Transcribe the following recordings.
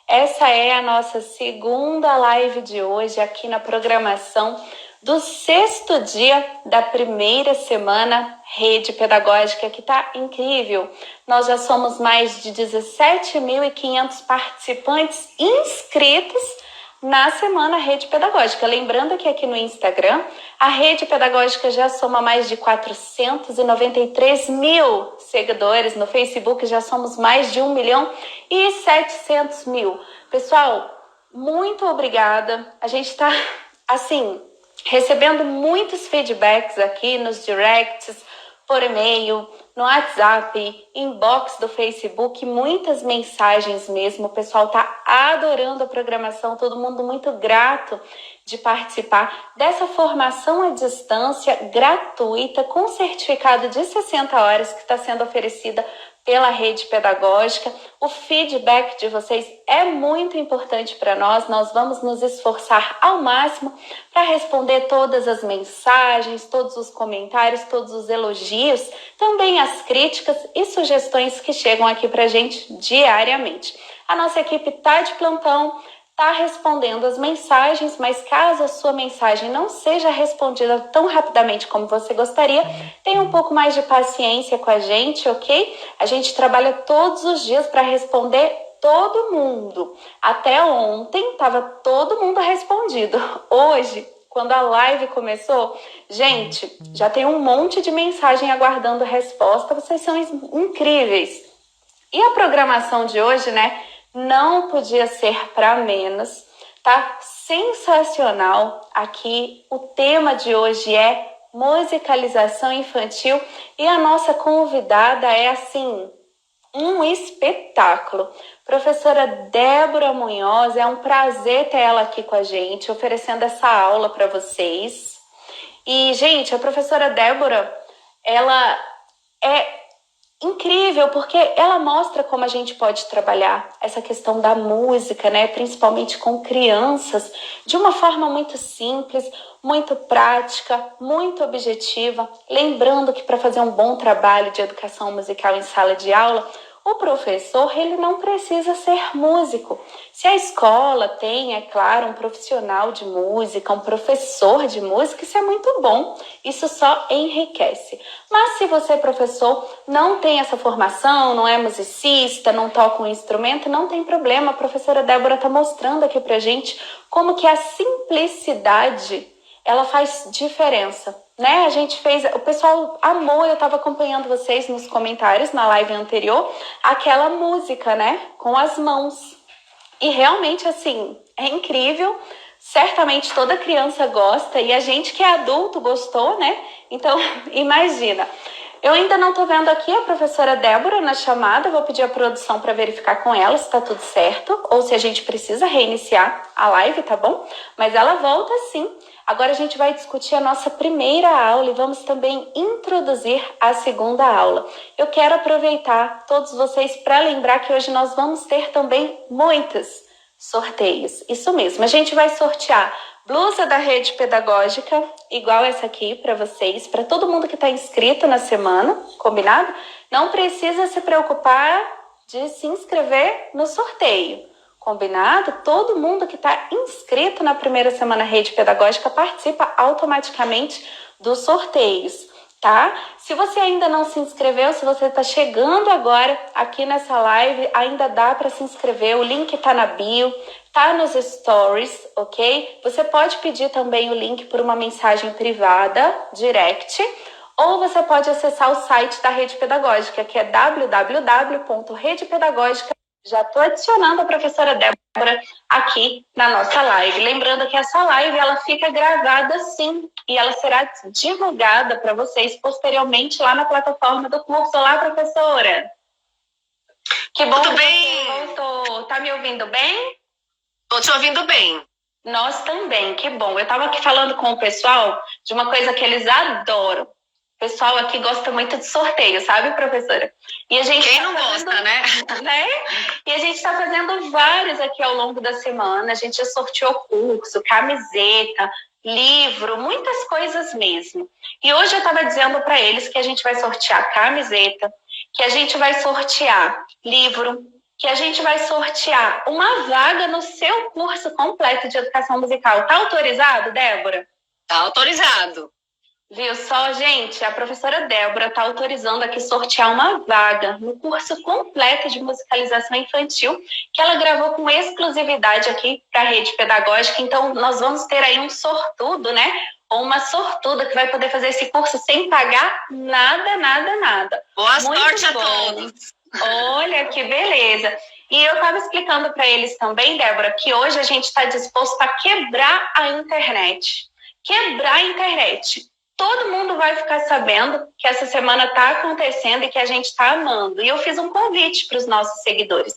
Essa é a nossa segunda live de hoje aqui na programação do 6º dia da primeira semana Rede Pedagógica, que está incrível. Nós já somos mais de 17.500 participantes inscritos na Semana Rede Pedagógica. Lembrando que aqui no Instagram, a Rede Pedagógica já soma mais de 493 mil seguidores. No Facebook já somos mais de 1.700.000. Pessoal, muito obrigada. A gente está, assim, recebendo muitos feedbacks aqui nos directs, por e-mail, no WhatsApp, inbox do Facebook, muitas mensagens mesmo. O pessoal está adorando a programação, todo mundo muito grato de participar dessa formação à distância gratuita com certificado de 60 horas que está sendo oferecida pela Rede Pedagógica. O feedback de vocês é muito importante para nós. Nós vamos nos esforçar ao máximo para responder todas as mensagens, todos os comentários, todos os elogios, também as críticas e sugestões que chegam aqui para a gente diariamente. A nossa equipe está de plantão, está respondendo as mensagens, mas caso a sua mensagem não seja respondida tão rapidamente como você gostaria, tenha um pouco mais de paciência com a gente, ok? A gente trabalha todos os dias para responder todo mundo. Até ontem estava todo mundo respondido. Hoje, quando a live começou, gente, já tem um monte de mensagem aguardando resposta. Vocês são incríveis. E a programação de hoje, né? Não podia ser para menos, tá? Sensacional. Aqui o tema de hoje é musicalização infantil e a nossa convidada é, assim, um espetáculo. Professora Débora Munhoz, é um prazer ter ela aqui com a gente, oferecendo essa aula para vocês. E, gente, a professora Débora, ela é incrível, porque ela mostra como a gente pode trabalhar essa questão da música, né? Principalmente com crianças, de uma forma muito simples, muito prática, muito objetiva. Lembrando que para fazer um bom trabalho de educação musical em sala de aula, o professor, ele não precisa ser músico. Se a escola tem, é claro, um profissional de música, um professor de música, isso é muito bom. Isso só enriquece. Mas se você, professor, não tem essa formação, não é musicista, não toca um instrumento, não tem problema. A professora Débora está mostrando aqui pra gente como que a simplicidade, ela faz diferença, né? A gente fez, o pessoal amou, eu estava acompanhando vocês nos comentários na live anterior, aquela música, né? Com as mãos. E realmente, assim, é incrível. Certamente toda criança gosta e a gente que é adulto gostou, né? Então, imagina. Eu ainda não tô vendo aqui a professora Débora na chamada, vou pedir a produção para verificar com ela se tá tudo certo ou se a gente precisa reiniciar a live, tá bom? Mas ela volta sim. Agora a gente vai discutir a nossa primeira aula e vamos também introduzir a segunda aula. Eu quero aproveitar todos vocês para lembrar que hoje nós vamos ter também muitos sorteios. Isso mesmo, a gente vai sortear blusa da Rede Pedagógica, igual essa aqui para vocês, para todo mundo que está inscrito na semana, combinado? Não precisa se preocupar de se inscrever no sorteio. Combinado? Todo mundo que está inscrito na primeira semana Rede Pedagógica participa automaticamente dos sorteios, tá? Se você ainda não se inscreveu, se você está chegando agora aqui nessa live, ainda dá para se inscrever, o link está na bio, tá nos stories, ok? Você pode pedir também o link por uma mensagem privada, direct, ou você pode acessar o site da Rede Pedagógica, que é www.redepedagógica. Já estou adicionando a professora Débora aqui na nossa live. Lembrando que essa live ela fica gravada sim e ela será divulgada para vocês posteriormente lá na plataforma do curso. Olá, professora! Que bom Tudo que bem? você voltou. Tá me ouvindo bem? Estou te ouvindo bem. Nós também, que bom. Eu estava aqui falando com o pessoal de uma coisa que eles adoram. O pessoal aqui gosta muito de sorteio, sabe, professora? E a gente Quem não gosta, né? E a gente está fazendo vários aqui ao longo da semana. A gente já sorteou curso, camiseta, livro, muitas coisas mesmo. E hoje eu estava dizendo para eles que a gente vai sortear camiseta, que a gente vai sortear livro, que a gente vai sortear uma vaga no seu curso completo de educação musical. Tá autorizado, Débora? Tá autorizado. Viu só, gente? A professora Débora está autorizando aqui sortear uma vaga no curso completo de musicalização infantil que ela gravou com exclusividade aqui para a rede pedagógica. Então, nós vamos ter aí um sortudo, né? Ou uma sortuda que vai poder fazer esse curso sem pagar nada, nada, nada. Boa Muito sorte a bom. todos. Olha que beleza. E eu estava explicando para eles também, Débora, que hoje a gente está disposto a quebrar a internet. Quebrar a internet. Todo mundo vai ficar sabendo que essa semana está acontecendo e que a gente está amando. E eu fiz um convite para os nossos seguidores.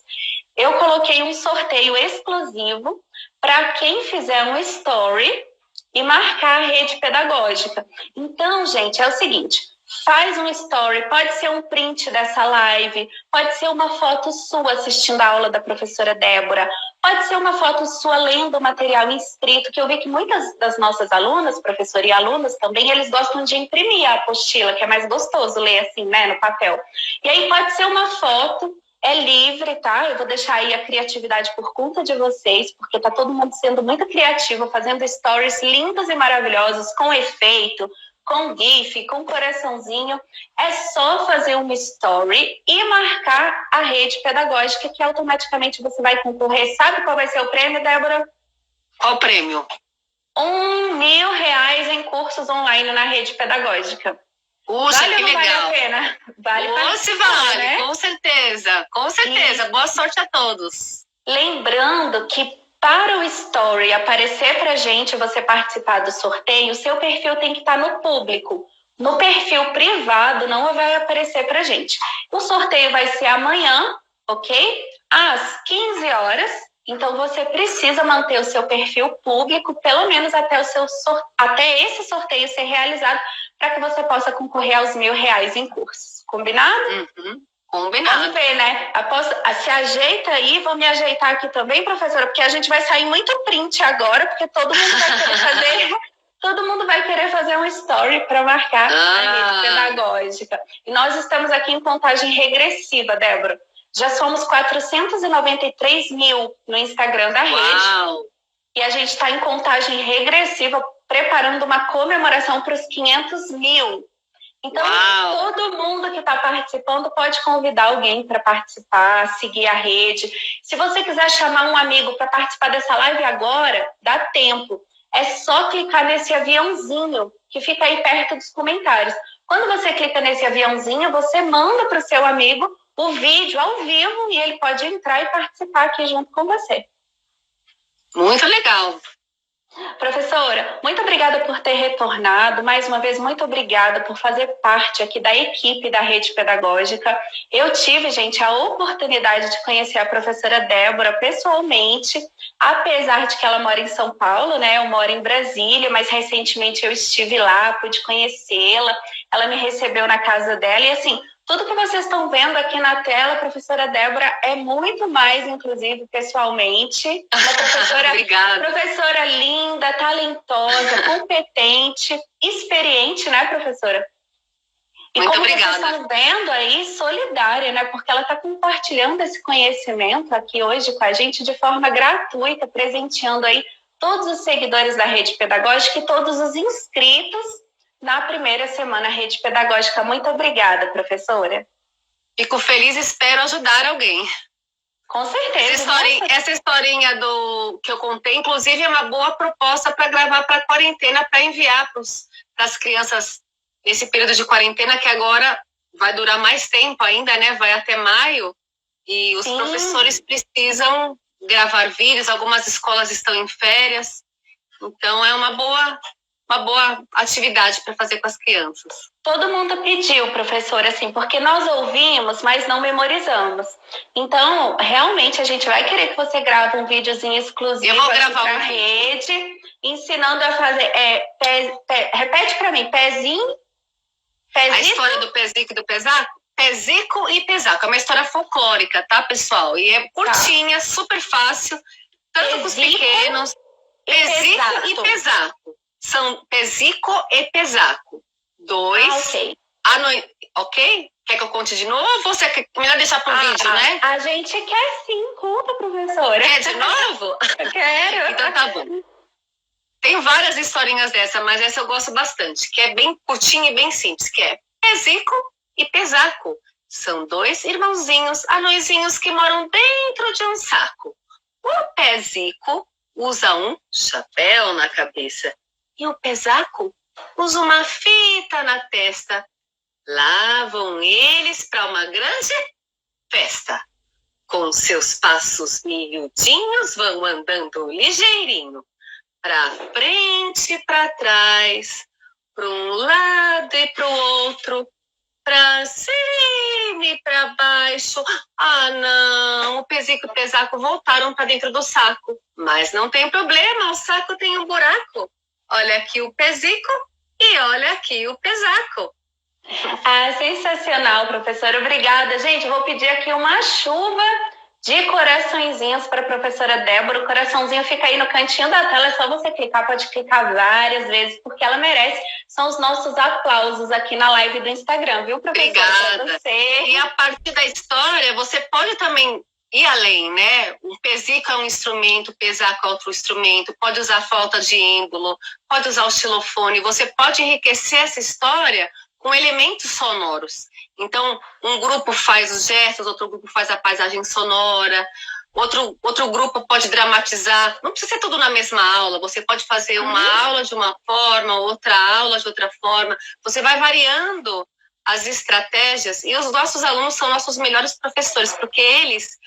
Eu coloquei um sorteio exclusivo para quem fizer um story e marcar a rede pedagógica. Então, gente, é o seguinte, faz um story, pode ser um print dessa live, pode ser uma foto sua assistindo a aula da professora Débora, pode ser uma foto sua lendo o material inscrito, que eu vi que muitas das nossas alunas, professora e alunos também, eles gostam de imprimir a apostila, que é mais gostoso ler assim, né, no papel. E aí pode ser uma foto, é livre, tá? Eu vou deixar aí a criatividade por conta de vocês, porque tá todo mundo sendo muito criativo, fazendo stories lindos e maravilhosos, com efeito, com GIF, com coraçãozinho. É só fazer uma story e marcar a rede pedagógica, que automaticamente você vai concorrer. Sabe qual vai ser o prêmio, Débora? Qual o prêmio? R$1.000 em cursos online na rede pedagógica. Puxa, vale que ou não legal. vale a pena? Vale. Se vale, né? Com certeza. Com certeza. Boa sorte a todos. Lembrando que para o story aparecer pra gente, você participar do sorteio, o seu perfil tem que estar no público. No perfil privado não vai aparecer pra gente. O sorteio vai ser amanhã, ok? Às 15 horas. Então você precisa manter o seu perfil público, pelo menos até esse sorteio ser realizado, para que você possa concorrer aos R$1.000 em cursos. Combinado? Combinado. Vamos ver, né? Se ajeita aí, vou me ajeitar aqui também, professora, porque a gente vai sair muito print agora, porque todo mundo vai querer fazer, todo mundo vai querer fazer um story para marcar a rede pedagógica. E nós estamos aqui em contagem regressiva, Débora. Já somos 493 mil no Instagram da rede. Uau. E a gente está em contagem regressiva, preparando uma comemoração para os 500 mil. Então, todo mundo que está participando pode convidar alguém para participar, seguir a rede. Se você quiser chamar um amigo para participar dessa live agora, dá tempo. É só clicar nesse aviãozinho que fica aí perto dos comentários. Quando você clica nesse aviãozinho, você manda para o seu amigo o vídeo ao vivo e ele pode entrar e participar aqui junto com você. Muito legal. Professora, muito obrigada por ter retornado. Mais uma vez, muito obrigada por fazer parte aqui da equipe da rede pedagógica. Eu tive, gente, a oportunidade de conhecer a professora Débora pessoalmente, apesar de que ela mora em São Paulo, né? Eu moro em Brasília, mas recentemente eu estive lá, pude conhecê-la. Ela me recebeu na casa dela e, assim, tudo que vocês estão vendo aqui na tela, a professora Débora é muito mais, inclusive, pessoalmente. Uma professora linda, talentosa, competente, experiente, né, professora? E muito como obrigada. Vocês estão vendo aí, solidária, né? Porque ela está compartilhando esse conhecimento aqui hoje com a gente de forma gratuita, presenteando aí todos os seguidores da rede pedagógica e todos os inscritos na primeira semana Rede Pedagógica. Muito obrigada, professora. Fico feliz e espero ajudar alguém. Com certeza. Essa historinha que eu contei, inclusive, é uma boa proposta para gravar para a quarentena, para enviar para as crianças nesse período de quarentena, que agora vai durar mais tempo ainda, né? Vai até maio. E os professores precisam gravar vídeos, algumas escolas estão em férias. Então, é uma boa atividade para fazer com as crianças. Todo mundo pediu, professora, assim, porque nós ouvimos, mas não memorizamos. Então, realmente, a gente vai querer que você grave um videozinho exclusivo para a rede, ensinando a fazer... repete para mim, pezinho... A história do pezico e do pesaco? Pezico e pesaco. É uma história folclórica, tá, pessoal? E é curtinha, super fácil, tanto para os pequenos. Pezico e pesaco. São pezico e pesaco. 2 Ok? Quer que eu conte de novo ou você quer melhor deixar pro vídeo, né? A gente quer sim, conta, professora. Quer de novo? Quero. Então tá bom. Tem várias historinhas dessa, mas essa eu gosto bastante, que é bem curtinha e bem simples, que é Pezico e Pesaco. São dois irmãozinhos anõezinhos que moram dentro de um saco. O Pezico usa um chapéu na cabeça e o Pesaco usa uma fita na testa. Lá vão eles para uma grande festa. Com seus passos miudinhos vão andando ligeirinho. Pra frente e pra trás, para um lado e pro outro, pra cima e pra baixo. Ah, não, o Pezico e o Pesaco voltaram para dentro do saco. Mas não tem problema, o saco tem um buraco. Olha aqui o Pezico e olha aqui o Pesaco. Ah, sensacional, professora. Obrigada. Gente, vou pedir aqui uma chuva de coraçõezinhos para a professora Débora. O coraçãozinho fica aí no cantinho da tela, é só você clicar, pode clicar várias vezes, porque ela merece. São os nossos aplausos aqui na live do Instagram, viu, professora? Obrigada. E a partir da história, você pode também ir além, né? O Pezico é um instrumento, o Pesaco é outro instrumento, pode usar a flauta de êmbolo, pode usar o xilofone, você pode enriquecer essa história com elementos sonoros. Então, um grupo faz os gestos, outro grupo faz a paisagem sonora, outro grupo pode dramatizar. Não precisa ser tudo na mesma aula, você pode fazer uma aula de uma forma, outra aula de outra forma. Você vai variando as estratégias e os nossos alunos são nossos melhores professores, porque eles,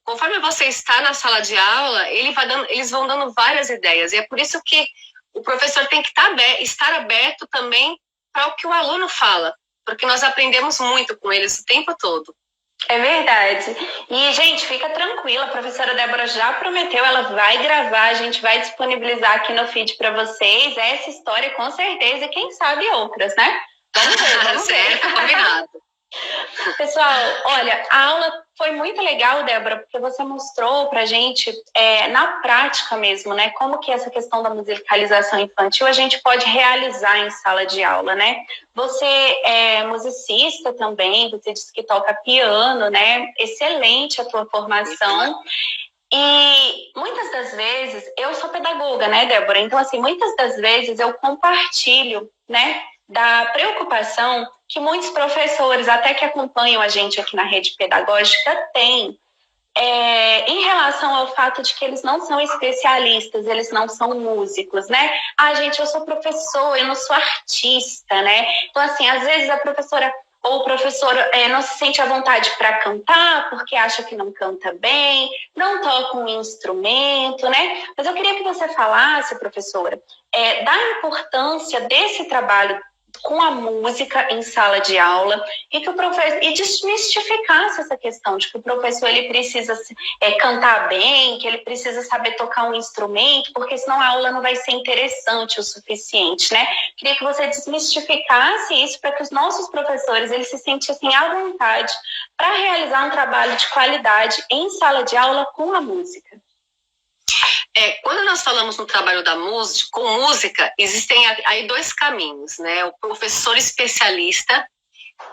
conforme você está na sala de aula, eles vão dando várias ideias. E é por isso que o professor tem que estar aberto também para o que o aluno fala, porque nós aprendemos muito com eles o tempo todo. É verdade. E, gente, fica tranquila, a professora Débora já prometeu, ela vai gravar, a gente vai disponibilizar aqui no feed para vocês essa história com certeza e quem sabe outras, né? Vamos ver, vamos ver. Certo, combinado. Pessoal, olha, a aula foi muito legal, Débora, porque você mostrou pra gente, na prática mesmo, né, como que essa questão da musicalização infantil a gente pode realizar em sala de aula, né? Você é musicista também, você disse que toca piano, né? Excelente a tua formação. E muitas das vezes, eu sou pedagoga, né, Débora? Então, assim, muitas das vezes eu compartilho, né, da preocupação que muitos professores, até que acompanham a gente aqui na rede pedagógica, têm em relação ao fato de que eles não são especialistas, eles não são músicos, né? Ah, gente, eu sou professor, eu não sou artista, né? Então, assim, às vezes a professora ou o professor não se sente à vontade para cantar porque acha que não canta bem, não toca um instrumento, né? Mas eu queria que você falasse, professora, da importância desse trabalho com a música em sala de aula e que o professor e desmistificasse essa questão de que o professor ele precisa cantar bem, que ele precisa saber tocar um instrumento, porque senão a aula não vai ser interessante o suficiente, né? Queria que você desmistificasse isso para que os nossos professores eles se sentissem à vontade para realizar um trabalho de qualidade em sala de aula com a música. Quando nós falamos no trabalho da música, com música, existem aí dois caminhos, né? O professor especialista,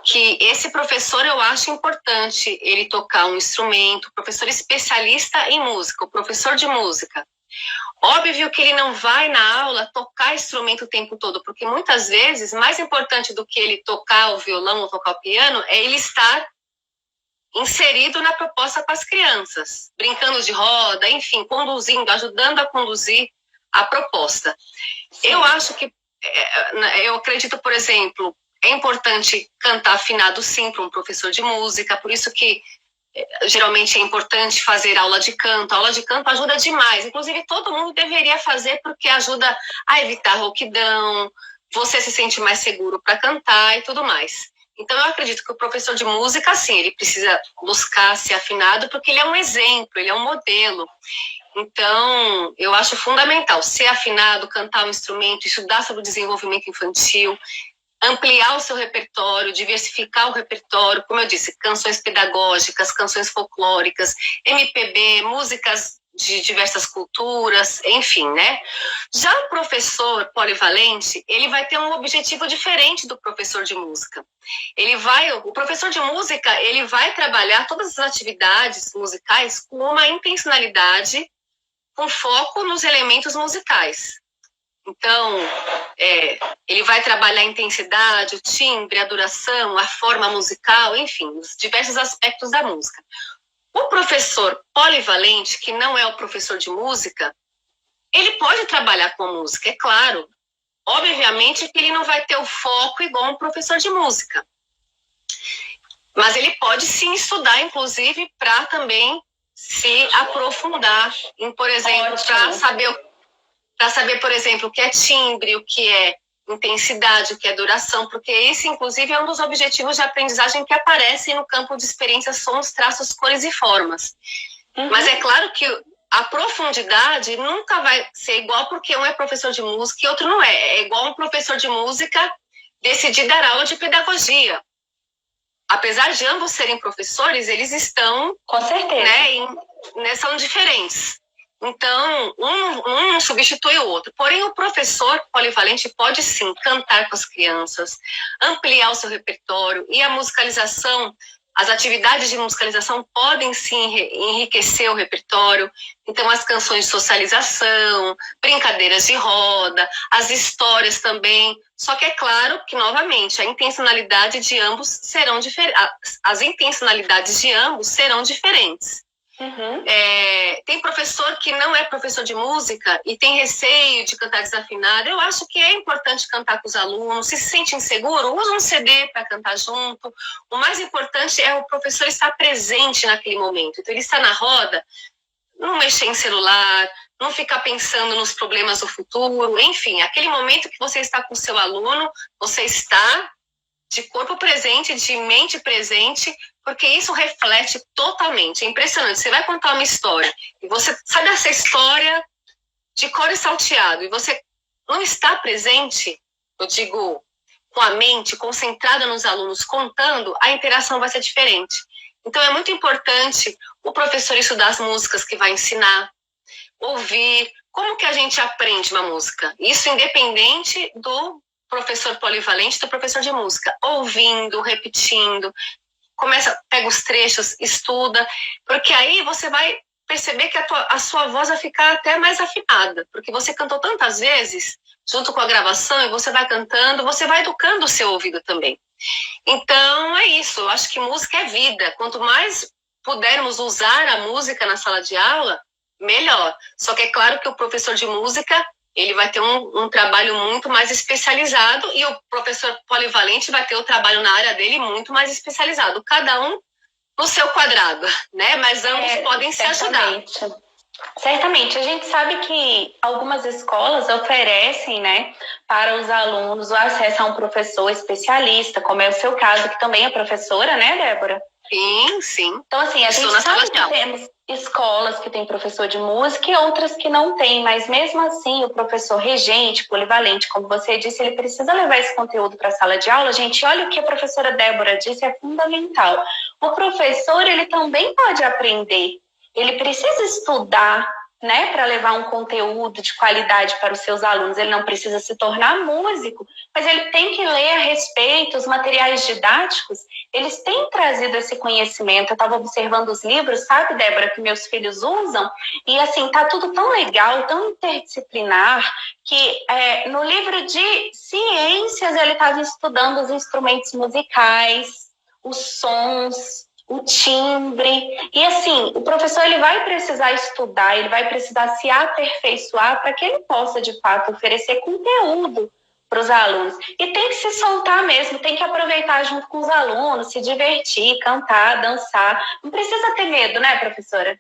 que esse professor eu acho importante ele tocar um instrumento, o professor especialista em música, o professor de música. Óbvio que ele não vai na aula tocar instrumento o tempo todo, porque muitas vezes, mais importante do que ele tocar o violão ou tocar o piano, é ele estar inserido na proposta com as crianças, brincando de roda, enfim, conduzindo, ajudando a conduzir a proposta. Sim. Eu acho que, eu acredito, por exemplo, é importante cantar afinado sim para um professor de música, por isso que geralmente é importante fazer aula de canto. A aula de canto ajuda demais, inclusive todo mundo deveria fazer porque ajuda a evitar rouquidão, você se sente mais seguro para cantar e tudo mais. Então, eu acredito que o professor de música, sim, ele precisa buscar ser afinado porque ele é um exemplo, ele é um modelo. Então, eu acho fundamental ser afinado, cantar um instrumento, estudar sobre o desenvolvimento infantil, ampliar o seu repertório, diversificar o repertório, como eu disse, canções pedagógicas, canções folclóricas, MPB, músicas de diversas culturas, enfim, né? Já o professor polivalente, ele vai ter um objetivo diferente do professor de música. O professor de música, ele vai trabalhar todas as atividades musicais com uma intencionalidade, com foco nos elementos musicais. Então, ele vai trabalhar a intensidade, o timbre, a duração, a forma musical, enfim, os diversos aspectos da música. O professor polivalente, que não é o professor de música, ele pode trabalhar com a música, é claro. Obviamente que ele não vai ter o foco igual um professor de música. Mas ele pode sim estudar, inclusive, para também se aprofundar em, por exemplo, para saber, por exemplo, o que é timbre, o que é intensidade, o que é duração, porque esse, inclusive, é um dos objetivos de aprendizagem que aparecem no campo de experiências, sons, traços, cores e formas. Mas é claro que a profundidade nunca vai ser igual porque um é professor de música e outro não é. É igual um professor de música decidir dar aula de pedagogia. Apesar de ambos serem professores, eles estão... Com certeza. São diferentes. Então, um substitui o outro. Porém, o professor polivalente pode, sim, cantar com as crianças, ampliar o seu repertório, e a musicalização, as atividades de musicalização podem, sim, enriquecer o repertório. Então, as canções de socialização, brincadeiras de roda, as histórias também. Só que é claro que, novamente, a intencionalidade de ambos serão diferentes. As intencionalidades de ambos serão diferentes. Tem professor que não é professor de música e tem receio de cantar desafinado. Eu acho que é importante cantar com os alunos. Se sente inseguro, usa um CD para cantar junto. O mais importante é o professor estar presente naquele momento. Então, ele está na roda, não mexer em celular, não ficar pensando nos problemas do futuro. Enfim, aquele momento que você está com o seu aluno, você está de corpo presente, de mente presente, porque isso reflete totalmente. É impressionante. Você vai contar uma história e você sabe essa história de cor e salteado e você não está presente, eu digo, com a mente concentrada nos alunos contando, a interação vai ser diferente. Então, é muito importante o professor estudar as músicas que vai ensinar, ouvir. Como que a gente aprende uma música? Isso independente do professor polivalente, do professor de música. Ouvindo, repetindo, pega os trechos, estuda, porque aí você vai perceber que a sua voz vai ficar até mais afinada, porque você cantou tantas vezes, junto com a gravação, e você vai cantando, você vai educando o seu ouvido também. Então, é isso. Eu acho que música é vida. Quanto mais pudermos usar a música na sala de aula, melhor. Só que é claro que o professor de música, ele vai ter um trabalho muito mais especializado e o professor polivalente vai ter o trabalho na área dele muito mais especializado. Cada um no seu quadrado, né? Mas ambos podem se ajudar. Certamente. A gente sabe que algumas escolas oferecem, né, para os alunos o acesso a um professor especialista, como é o seu caso, que também é professora, né, Débora? Sim, sim. Então, assim, a gente sabe que temos escolas que têm professor de música e outras que não têm, mas mesmo assim o professor regente, polivalente, como você disse, ele precisa levar esse conteúdo para a sala de aula. Gente, olha o que a professora Débora disse, é fundamental. O professor, ele também pode aprender, ele precisa estudar, né, para levar um conteúdo de qualidade para os seus alunos. Ele não precisa se tornar músico, mas ele tem que ler a respeito. Os materiais didáticos, eles têm trazido esse conhecimento. Eu estava observando os livros, sabe, Débora, que meus filhos usam, e assim, tá tudo tão legal, tão interdisciplinar, que no livro de ciências ele estava estudando os instrumentos musicais, os sons, o timbre, e assim, o professor ele vai precisar estudar, ele vai precisar se aperfeiçoar para que ele possa, de fato, oferecer conteúdo para os alunos. E tem que se soltar mesmo, tem que aproveitar junto com os alunos, se divertir, cantar, dançar. Não precisa ter medo, né, professora?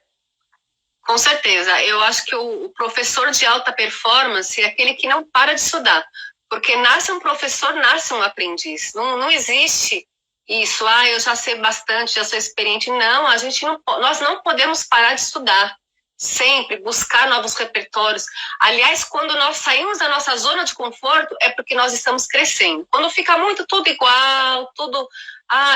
Com certeza. Eu acho que o professor de alta performance é aquele que não para de estudar, porque nasce um professor, nasce um aprendiz. Não existe isso, eu já sei bastante, já sou experiente. Não, nós não podemos parar de estudar. Sempre buscar novos repertórios. Aliás, quando nós saímos da nossa zona de conforto, é porque nós estamos crescendo. Quando fica muito tudo igual, tudo...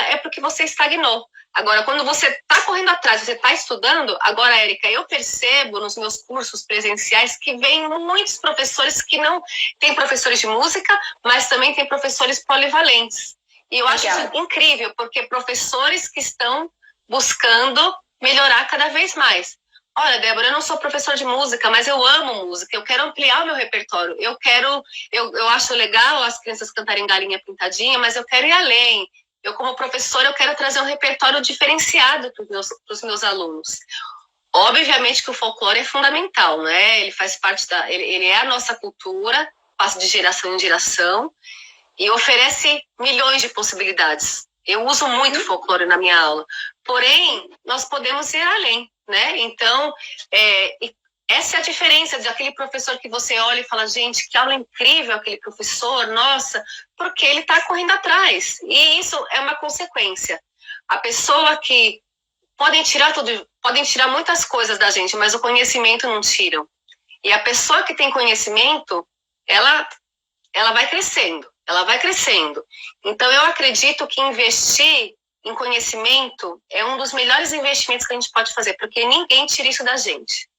é porque você estagnou. Agora, quando você está correndo atrás, você está estudando, agora, Érica, eu percebo nos meus cursos presenciais que vem muitos professores que não tem professores de música, mas também tem professores polivalentes. E eu acho isso incrível, porque professores que estão buscando melhorar cada vez mais. Olha, Débora, eu não sou professor de música, mas eu amo música, eu quero ampliar o meu repertório, eu acho legal as crianças cantarem Galinha Pintadinha, mas eu quero ir além. Eu, como professora, eu quero trazer um repertório diferenciado para os meus alunos. Obviamente que o folclore é fundamental, né? Ele faz parte ele é a nossa cultura, passa de geração em geração e oferece milhões de possibilidades. Eu uso muito folclore na minha aula, porém, nós podemos ir além, né? Então, essa é a diferença daquele professor que você olha e fala, gente, que aula incrível aquele professor, nossa, porque ele está correndo atrás. E isso é uma consequência. A pessoa que podem tirar muitas coisas da gente, mas o conhecimento não tiram. E a pessoa que tem conhecimento, ela vai crescendo, ela vai crescendo. Então, eu acredito que investir em conhecimento é um dos melhores investimentos que a gente pode fazer, porque ninguém tira isso da gente.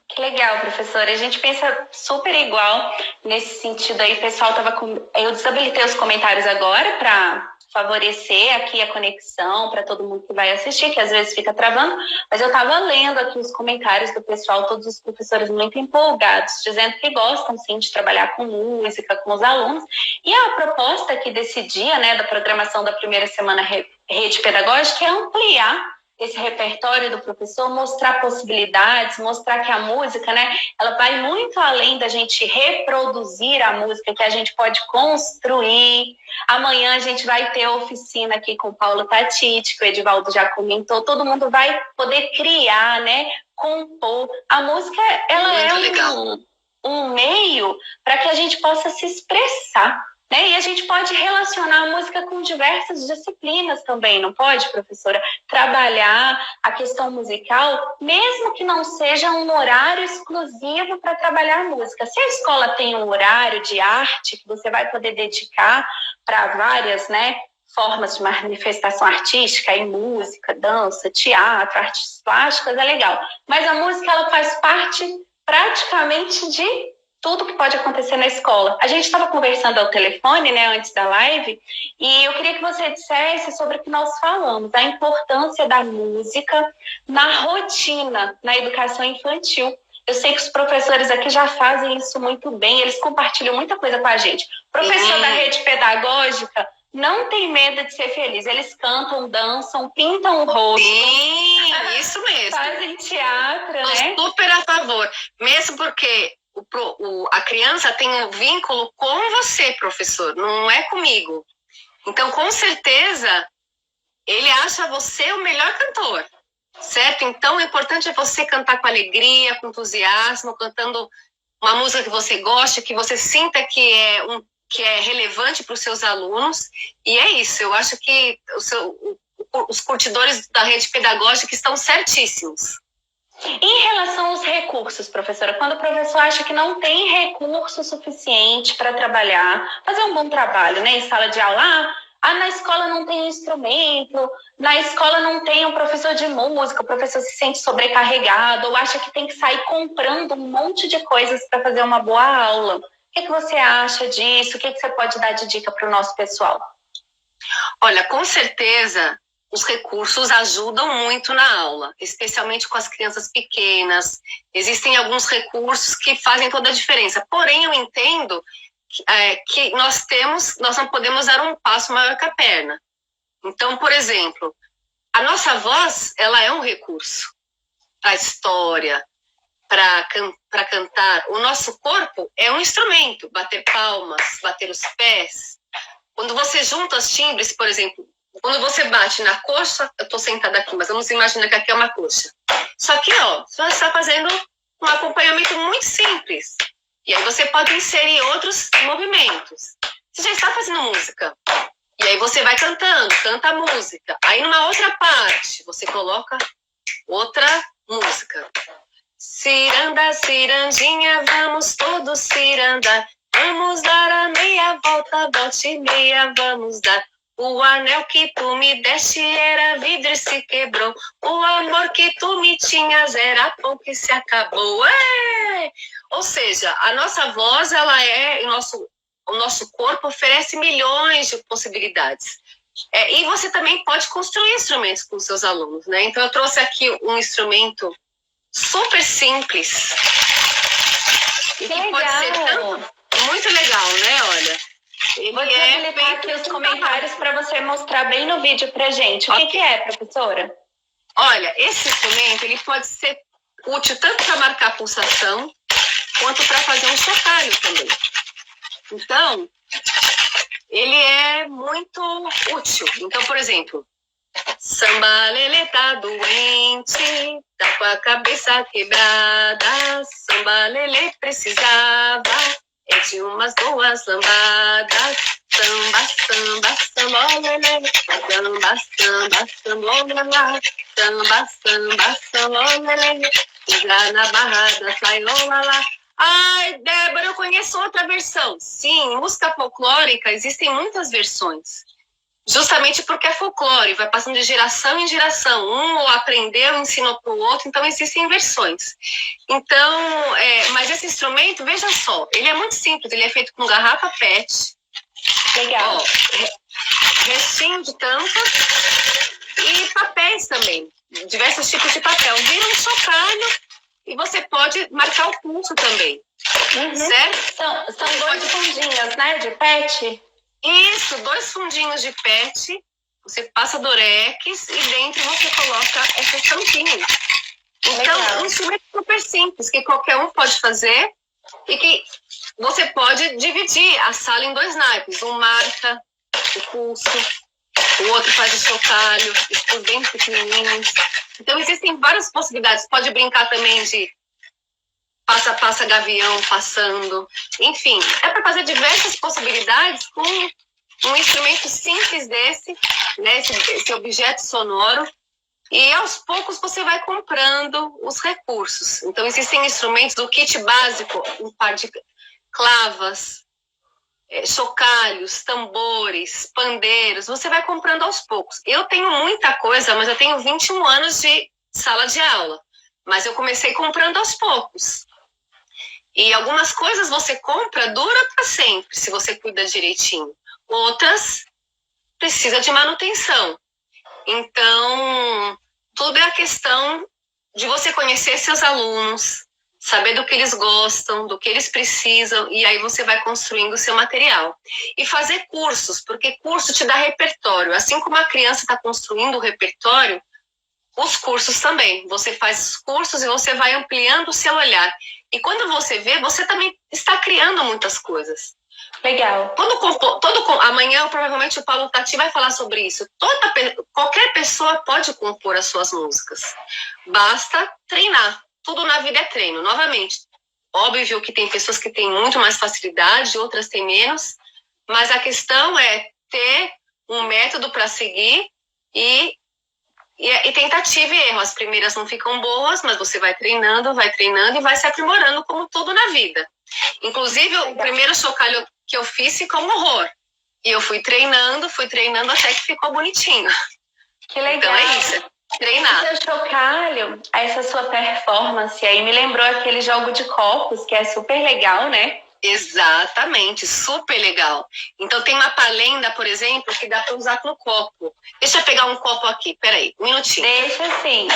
Que legal, professora. A gente pensa super igual nesse sentido aí. O pessoal eu desabilitei os comentários agora para favorecer aqui a conexão para todo mundo que vai assistir, que às vezes fica travando, mas eu estava lendo aqui os comentários do pessoal, todos os professores muito empolgados, dizendo que gostam sim de trabalhar com música, com os alunos. E a proposta aqui desse dia, né, da programação da primeira semana Rede Pedagógica é ampliar esse repertório do professor, mostrar possibilidades, mostrar que a música, né, ela vai muito além da gente reproduzir a música, que a gente pode construir. Amanhã a gente vai ter oficina aqui com o Paulo Tatiti, que o Edivaldo já comentou, todo mundo vai poder criar, né, compor. A música, ela é um meio para que a gente possa se expressar, né? E a gente pode relacionar a música com diversas disciplinas também, não pode, professora? Trabalhar a questão musical, mesmo que não seja um horário exclusivo para trabalhar música. Se a escola tem um horário de arte que você vai poder dedicar para várias, né, formas de manifestação artística, aí música, dança, teatro, artes plásticas, é legal. Mas a música, ela faz parte praticamente de tudo que pode acontecer na escola. A gente estava conversando ao telefone, né, antes da live, e eu queria que você dissesse sobre o que nós falamos, a importância da música na rotina, na educação infantil. Eu sei que os professores aqui já fazem isso muito bem, eles compartilham muita coisa com a gente. Professor da rede pedagógica não tem medo de ser feliz. Eles cantam, dançam, pintam o rosto. Sim, isso mesmo. Fazem teatro, né? Estou super a favor. Mesmo porque a criança tem um vínculo com você, professor, não é comigo. Então, com certeza, ele acha você o melhor cantor, certo? Então, o importante é você cantar com alegria, com entusiasmo, cantando uma música que você goste, que você sinta que é relevante para os seus alunos. E é isso, eu acho que os curtidores da rede pedagógica estão certíssimos. Em relação aos recursos, professora, quando o professor acha que não tem recurso suficiente para trabalhar, fazer um bom trabalho, né, em sala de aula, na escola não tem instrumento, na escola não tem um professor de música, o professor se sente sobrecarregado, ou acha que tem que sair comprando um monte de coisas para fazer uma boa aula. O que você acha disso? O que você pode dar de dica para o nosso pessoal? Olha, com certeza os recursos ajudam muito na aula, especialmente com as crianças pequenas. Existem alguns recursos que fazem toda a diferença. Porém, eu entendo que nós não podemos dar um passo maior que a perna. Então, por exemplo, a nossa voz, ela é um recurso para a história, para cantar. O nosso corpo é um instrumento, bater palmas, bater os pés. Quando você junta os timbres, por exemplo, quando você bate na coxa, eu estou sentada aqui, mas vamos imaginar que aqui é uma coxa. Só que, você está fazendo um acompanhamento muito simples. E aí você pode inserir outros movimentos. Você já está fazendo música. E aí você vai cantando, canta a música. Aí numa outra parte, você coloca outra música. Ciranda, cirandinha, vamos todos cirandar. Vamos dar a meia volta, volte e meia, vamos dar. O anel que tu me deste era vidro e se quebrou. O amor que tu me tinhas era pouco e se acabou. Ou seja, a nossa voz, o nosso corpo oferece milhões de possibilidades. E você também pode construir instrumentos com seus alunos, né? Então eu trouxe aqui um instrumento super simples. Que legal! Pode ser muito legal, né? Olha. Vou habilitar aqui os comentários para você mostrar bem no vídeo pra gente. O que é, professora? Olha, esse instrumento ele pode ser útil tanto para marcar pulsação quanto para fazer um chocalho também. Então, ele é muito útil. Então, por exemplo, samba lelê tá doente, tá com a cabeça quebrada, samba lelê precisava de umas boas lambadas. Samba, samba, samba, lelê, samba, samba, samba, lelê, samba, samba, samba, lelê, já na barrada saiu lá. Ai, Débora, eu conheço outra versão. Sim, música folclórica, existem muitas versões. Justamente porque é folclore, vai passando de geração em geração. Um ou aprendeu, ensinou para o outro, então existem versões. Então, mas esse instrumento, veja só, ele é muito simples, ele é feito com garrafa PET. Legal. Restinho de tampa e papéis também, diversos tipos de papel. Vira um chocalho e você pode marcar o pulso também, certo? São 2 fundinhos, né, de PET? Isso, 2 fundinhos de PET, você passa durex e dentro você coloca essas tampinhas. Então, é um instrumento super simples, que qualquer um pode fazer e que você pode dividir a sala em 2 naipes. Um marca o pulso, o outro faz o chocalho, os bem pequenininhos. Então, existem várias possibilidades. Pode brincar também de passa gavião passando. Enfim, é para fazer diversas possibilidades com um instrumento simples desse, né, esse objeto sonoro. E aos poucos você vai comprando os recursos. Então, existem instrumentos do kit básico, um par de clavas, chocalhos, tambores, pandeiros. Você vai comprando aos poucos. Eu tenho muita coisa, mas eu tenho 21 anos de sala de aula. Mas eu comecei comprando aos poucos. E algumas coisas você compra, dura para sempre, se você cuida direitinho. Outras, precisa de manutenção. Então, tudo é a questão de você conhecer seus alunos, saber do que eles gostam, do que eles precisam, e aí você vai construindo o seu material. E fazer cursos, porque curso te dá repertório. Assim como a criança está construindo o repertório, os cursos também. Você faz os cursos e você vai ampliando o seu olhar. E quando você vê, você também está criando muitas coisas. Legal. Amanhã, provavelmente, o Paulo Tati vai falar sobre isso. Qualquer pessoa pode compor as suas músicas. Basta treinar. Tudo na vida é treino. Novamente, óbvio que tem pessoas que têm muito mais facilidade, outras têm menos, mas a questão é ter um método para seguir e tentativa e erro. As primeiras não ficam boas, mas você vai treinando e vai se aprimorando, como tudo na vida. Inclusive, o primeiro chocalho que eu fiz ficou um horror. E eu fui treinando até que ficou bonitinho. Que legal. Então é isso, treinar. O seu chocalho, essa sua performance aí me lembrou aquele jogo de copos, que é super legal, né? Exatamente, super legal. Então tem uma palenda, por exemplo, que dá para usar no copo. Deixa eu pegar um copo aqui, peraí, um minutinho. Deixa sim.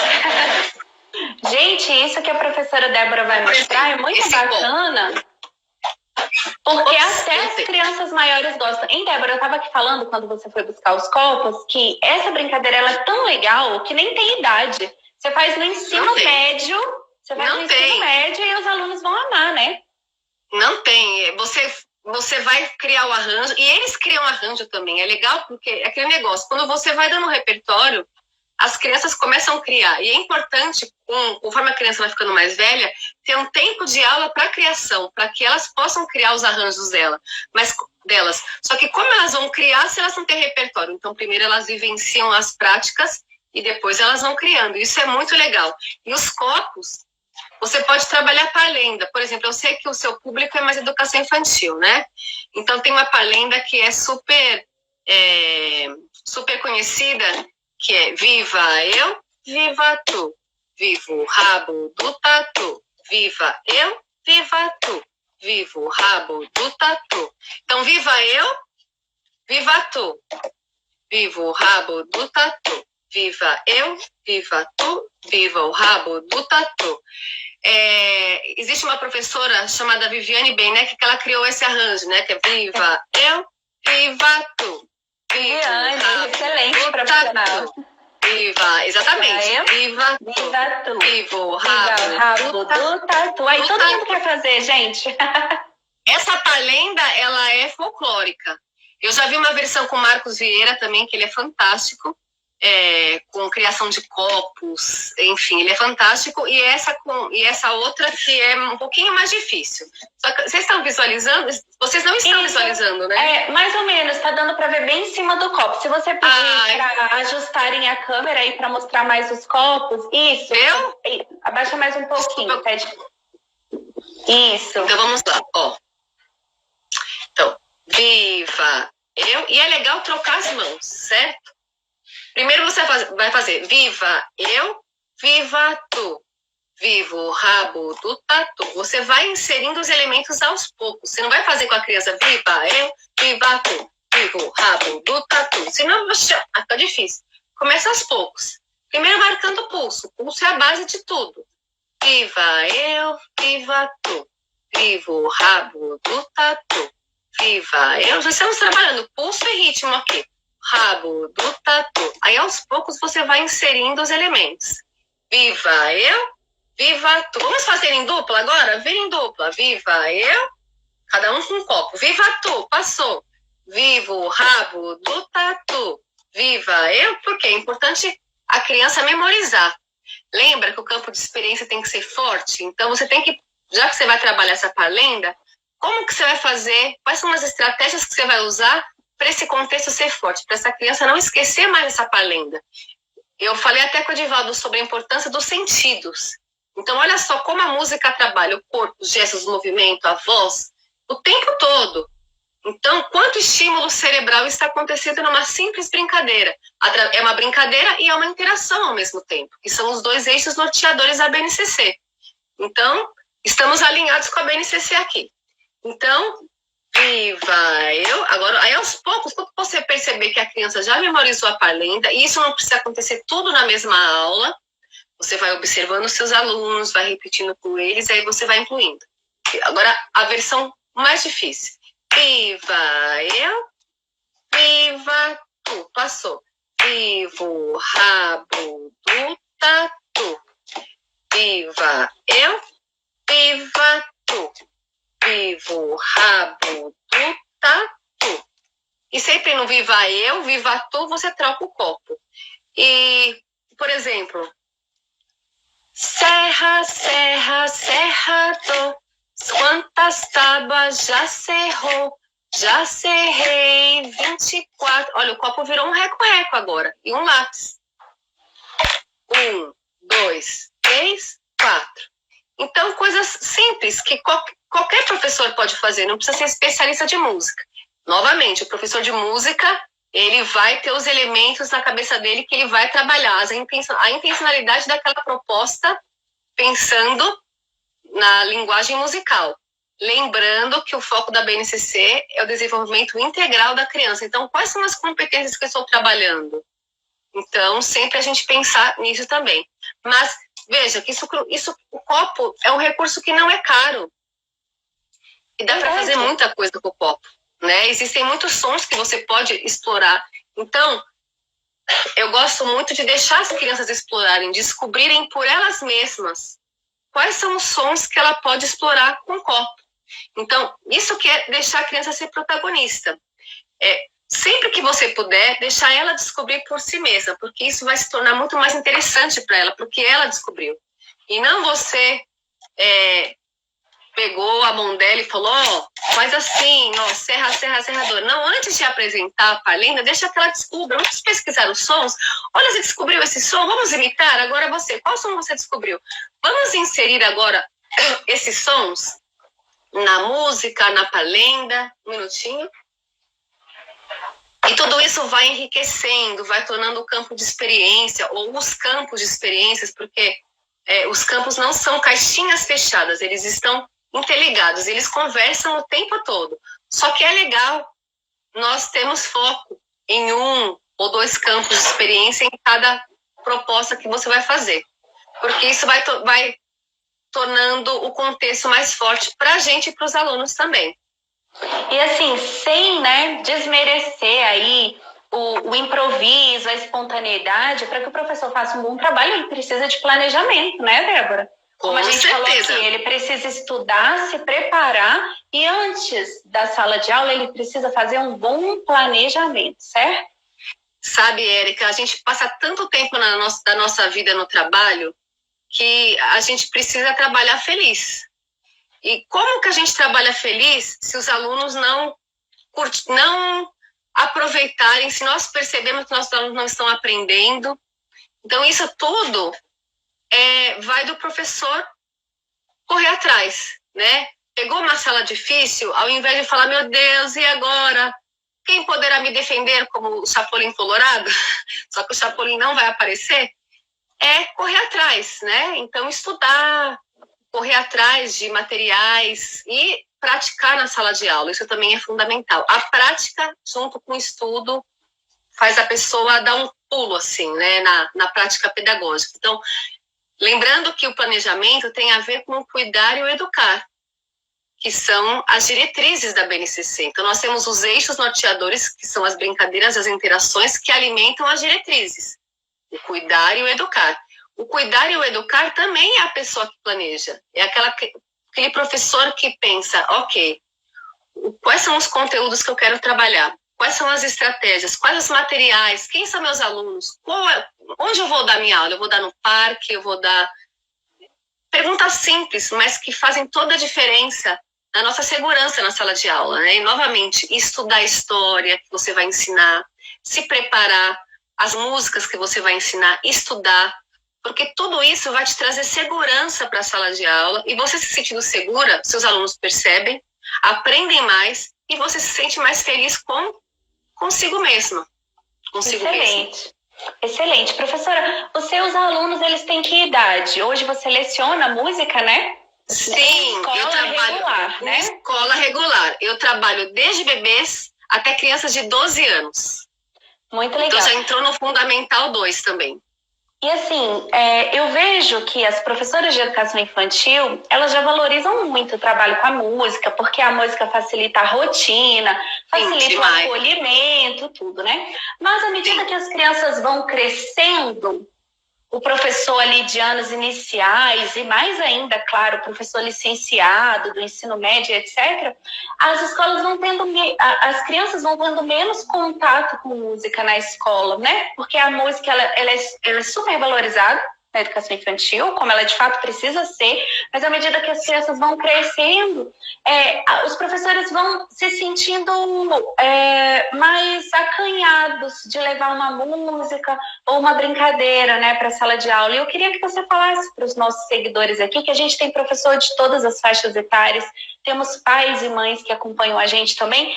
Gente, isso que a professora Débora vai mostrar é muito bacana. Porque até as crianças maiores gostam. Hein, Débora, eu estava aqui falando quando você foi buscar os copos que essa brincadeira ela é tão legal que nem tem idade. Você faz no ensino médio, e os alunos vão amar, né? Não tem. Você vai criar o arranjo, e eles criam arranjo também. É legal porque é aquele negócio, quando você vai dando um repertório, as crianças começam a criar. E é importante, conforme a criança vai ficando mais velha, ter um tempo de aula para criação, para que elas possam criar os arranjos delas. Só que como elas vão criar se elas não têm repertório? Então, primeiro elas vivenciam as práticas e depois elas vão criando. Isso é muito legal. E os copos, você pode trabalhar palenda. Por exemplo, eu sei que o seu público é mais educação infantil, né? Então, tem uma palenda que é super super conhecida, que é viva eu, viva tu. Viva o rabo do tatu. Viva eu, viva tu. Viva o rabo do tatu. Então, viva eu, viva tu. Viva o rabo do tatu. Viva eu, viva tu. Viva o rabo do tatu. Existe uma professora chamada Viviane Bennett que ela criou esse arranjo, né? Que é viva eu, viva tu. Viviane, excelente profissional. Viva, exatamente. Viva tu. Viva tu. Viva o rabo do tatu. Aí todo mundo quer fazer, gente. Essa parlenda, ela é folclórica. Eu já vi uma versão com Marcos Vieira também, que ele é fantástico. Com criação de copos, enfim, ele é fantástico, e essa outra que é um pouquinho mais difícil. Só que vocês estão visualizando? Vocês não estão visualizando, né? Mais ou menos, tá dando para ver bem em cima do copo. Se você pedir para ajustarem a câmera aí para mostrar mais os copos, isso. Abaixa mais um pouquinho, pede. Isso. Então vamos lá, ó. Então, viva eu, e é legal trocar as mãos, certo? Primeiro você vai fazer viva eu, viva tu. Viva o rabo do tatu. Você vai inserindo os elementos aos poucos. Você não vai fazer com a criança viva eu, viva tu. Viva o rabo do tatu. Senão fica difícil. Começa aos poucos. Primeiro marcando o pulso. O pulso é a base de tudo. Viva eu, viva tu. Viva o rabo do tatu. Viva eu. Já estamos trabalhando pulso e ritmo aqui. Rabo do tatu. Aí aos poucos você vai inserindo os elementos. Viva eu, viva tu. Vamos fazer em dupla agora? Vira em dupla. Viva eu, cada um com um copo. Viva tu, passou. Viva o rabo do tatu. Viva eu, porque é importante a criança memorizar. Lembra que o campo de experiência tem que ser forte? Então você tem que, já que você vai trabalhar essa parlenda, como que você vai fazer? Quais são as estratégias que você vai usar para esse contexto ser forte, para essa criança não esquecer mais essa parlenda? Eu falei até com o Edivaldo sobre a importância dos sentidos. Então, olha só como a música trabalha o corpo, os gestos, o movimento, a voz, o tempo todo. Então, quanto estímulo cerebral está acontecendo numa simples brincadeira? É uma brincadeira e é uma interação ao mesmo tempo, que são os dois eixos norteadores da BNCC. Então, estamos alinhados com a BNCC aqui. Então, viva eu. Agora, aí aos poucos, quando você perceber que a criança já memorizou a parlenda, e isso não precisa acontecer tudo na mesma aula, você vai observando os seus alunos, vai repetindo com eles, e aí você vai incluindo. Agora, a versão mais difícil. Viva eu, viva tu. Passou. Viva o rabo do tatu. Viva eu, viva tu. Viva o rabo do tatu. E sempre no viva eu, viva tu, você troca o copo. E, por exemplo, serra, serra, serrador, quantas tábuas já serrou? Já serrei 24. Olha, o copo virou um reco-reco agora. E um lápis. 1, 2, 3, 4. Então, coisas simples que qualquer professor pode fazer, não precisa ser especialista de música. Novamente, o professor de música, ele vai ter os elementos na cabeça dele que ele vai trabalhar, a intencionalidade daquela proposta, pensando na linguagem musical. Lembrando que o foco da BNCC é o desenvolvimento integral da criança. Então, quais são as competências que eu estou trabalhando? Então, sempre a gente pensar nisso também. Mas, veja, que o copo é um recurso que não é caro. E dá para fazer muita coisa com o copo, né? Existem muitos sons que você pode explorar. Então, eu gosto muito de deixar as crianças explorarem, descobrirem por elas mesmas quais são os sons que ela pode explorar com o copo. Então, isso que é deixar a criança ser protagonista. Sempre que você puder, deixar ela descobrir por si mesma, porque isso vai se tornar muito mais interessante para ela, porque ela descobriu. E não você pegou a mão dela e falou, faz assim, serra, serra, serrador. Não, antes de apresentar a parlenda, deixa que ela descubra. Vamos pesquisar os sons. Olha, você descobriu esse som, vamos imitar? Agora você, qual som você descobriu? Vamos inserir agora esses sons na música, na parlenda. Um minutinho. E tudo isso vai enriquecendo, vai tornando o campo de experiência, ou os campos de experiências, porque os campos não são caixinhas fechadas, eles estão interligados, eles conversam o tempo todo. Só que é legal nós temos foco em 1 ou 2 campos de experiência em cada proposta que você vai fazer, porque isso vai tornando o contexto mais forte para a gente e para os alunos também. E assim, sem, né, desmerecer aí o improviso, a espontaneidade, para que o professor faça um bom trabalho, ele precisa de planejamento, né, Débora? Como a gente falou aqui, ele precisa estudar, se preparar, e antes da sala de aula, ele precisa fazer um bom planejamento, certo? Sabe, Érica, a gente passa tanto tempo da nossa vida no trabalho que a gente precisa trabalhar feliz. E como que a gente trabalha feliz se os alunos não aproveitarem, se nós percebemos que nossos alunos não estão aprendendo? Então, isso tudo vai do professor correr atrás, né? Pegou uma sala difícil, ao invés de falar, meu Deus, e agora? Quem poderá me defender como o Chapolin Colorado? Só que o Chapolin não vai aparecer. É correr atrás, né? Então, estudar, correr atrás de materiais e praticar na sala de aula. Isso também é fundamental. A prática, junto com o estudo, faz a pessoa dar um pulo, assim, né? Na prática pedagógica. Então, lembrando que o planejamento tem a ver com o cuidar e o educar, que são as diretrizes da BNCC. Então, nós temos os eixos norteadores, que são as brincadeiras, as interações, que alimentam as diretrizes. O cuidar e o educar. O cuidar e o educar também é a pessoa que planeja. É aquele professor que pensa, ok, quais são os conteúdos que eu quero trabalhar? Quais são as estratégias? Quais os materiais? Quem são meus alunos? Onde eu vou dar minha aula? Eu vou dar no parque? Eu vou dar... Perguntas simples, mas que fazem toda a diferença na nossa segurança na sala de aula, né? E, novamente, estudar a história que você vai ensinar, se preparar, as músicas que você vai ensinar, estudar, porque tudo isso vai te trazer segurança para a sala de aula, e você se sentindo segura, seus alunos percebem, aprendem mais, e você se sente mais feliz consigo mesmo. Excelente. Excelente. Professora, os seus alunos, eles têm que idade? Hoje você leciona música, né? Sim, eu trabalho regular, né? Escola regular. Eu trabalho desde bebês até crianças de 12 anos. Muito legal. Então já entrou no Fundamental 2 também. E assim, eu vejo que as professoras de educação infantil, elas já valorizam muito o trabalho com a música, porque a música facilita a rotina, facilita o acolhimento, tudo, né? Mas à medida que as crianças vão crescendo, o professor ali de anos iniciais e mais ainda, claro, o professor licenciado do ensino médio, etc., as escolas vão tendo, as crianças vão tendo menos contato com música na escola, né? Porque a música ela é super valorizada na educação infantil, como ela de fato precisa ser, mas à medida que as crianças vão crescendo, os professores vão se sentindo mais acanhados de levar uma música ou uma brincadeira, né, para a sala de aula. E eu queria que você falasse para os nossos seguidores aqui, que a gente tem professor de todas as faixas etárias, temos pais e mães que acompanham a gente também,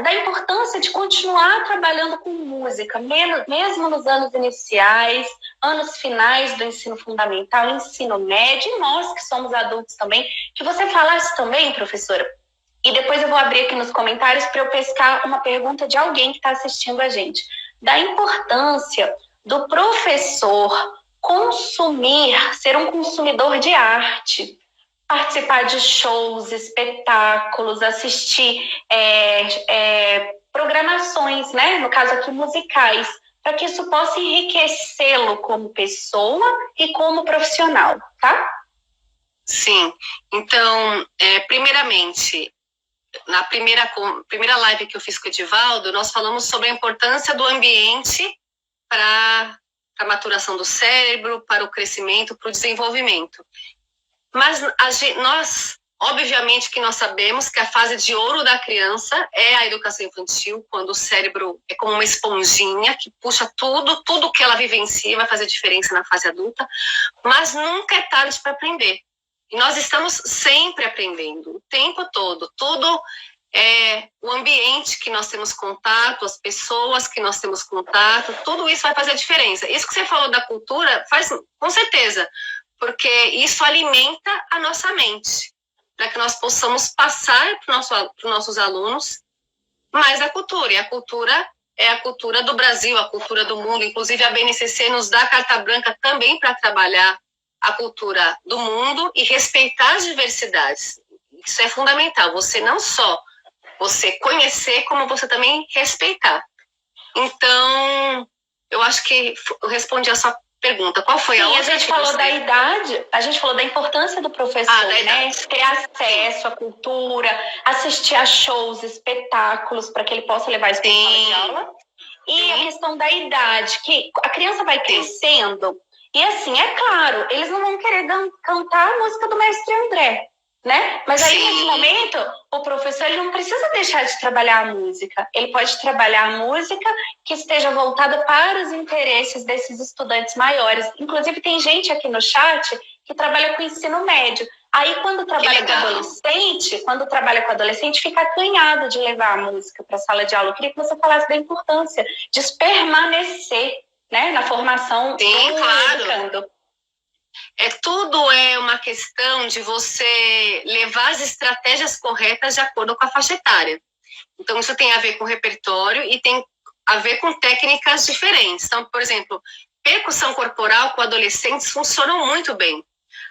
da importância de continuar trabalhando com música, mesmo nos anos iniciais, anos finais do ensino fundamental, ensino médio, e nós que somos adultos também, que você falasse também, professora, e depois eu vou abrir aqui nos comentários para eu pescar uma pergunta de alguém que está assistindo a gente, da importância do professor ser um consumidor de arte, participar de shows, espetáculos, assistir programações, né? No caso aqui, musicais, para que isso possa enriquecê-lo como pessoa e como profissional, tá? Sim. Então, primeiramente, na primeira live que eu fiz com o Edivaldo, nós falamos sobre a importância do ambiente para a maturação do cérebro, para o crescimento, para o desenvolvimento. Mas obviamente que nós sabemos que a fase de ouro da criança é a educação infantil, quando o cérebro é como uma esponjinha que puxa tudo que ela vivencia vai fazer diferença na fase adulta, mas nunca é tarde para aprender. E nós estamos sempre aprendendo, o tempo todo. Tudo o ambiente que nós temos contato, as pessoas que nós temos contato, tudo isso vai fazer a diferença. Isso que você falou da cultura faz com certeza, porque isso alimenta a nossa mente, para que nós possamos passar para os nossos alunos mais a cultura. E a cultura é a cultura do Brasil, a cultura do mundo. Inclusive, a BNCC nos dá carta branca também para trabalhar a cultura do mundo e respeitar as diversidades. Isso é fundamental. Você não só você conhecer, como você também respeitar. Então, eu acho que eu respondi a sua pergunta. Qual foi a outra? A gente falou da idade, a gente falou da importância do professor, né? Ter acesso à cultura, assistir a shows, espetáculos, para que ele possa levar isso para a sala de aula. E a questão da idade, que a criança vai crescendo, e assim, é claro, eles não vão querer cantar a música do Mestre André, né? Mas aí, nesse momento, o professor ele não precisa deixar de trabalhar a música. Ele pode trabalhar a música que esteja voltada para os interesses desses estudantes maiores. Inclusive, tem gente aqui no chat que trabalha com ensino médio. Aí, quando trabalha com adolescente, fica acanhado de levar a música para a sala de aula. Eu queria que você falasse da importância de permanecer, né, na formação do educando. Tudo é uma questão de você levar as estratégias corretas de acordo com a faixa etária. Então, isso tem a ver com repertório e tem a ver com técnicas diferentes. Então, por exemplo, percussão corporal com adolescentes funcionam muito bem.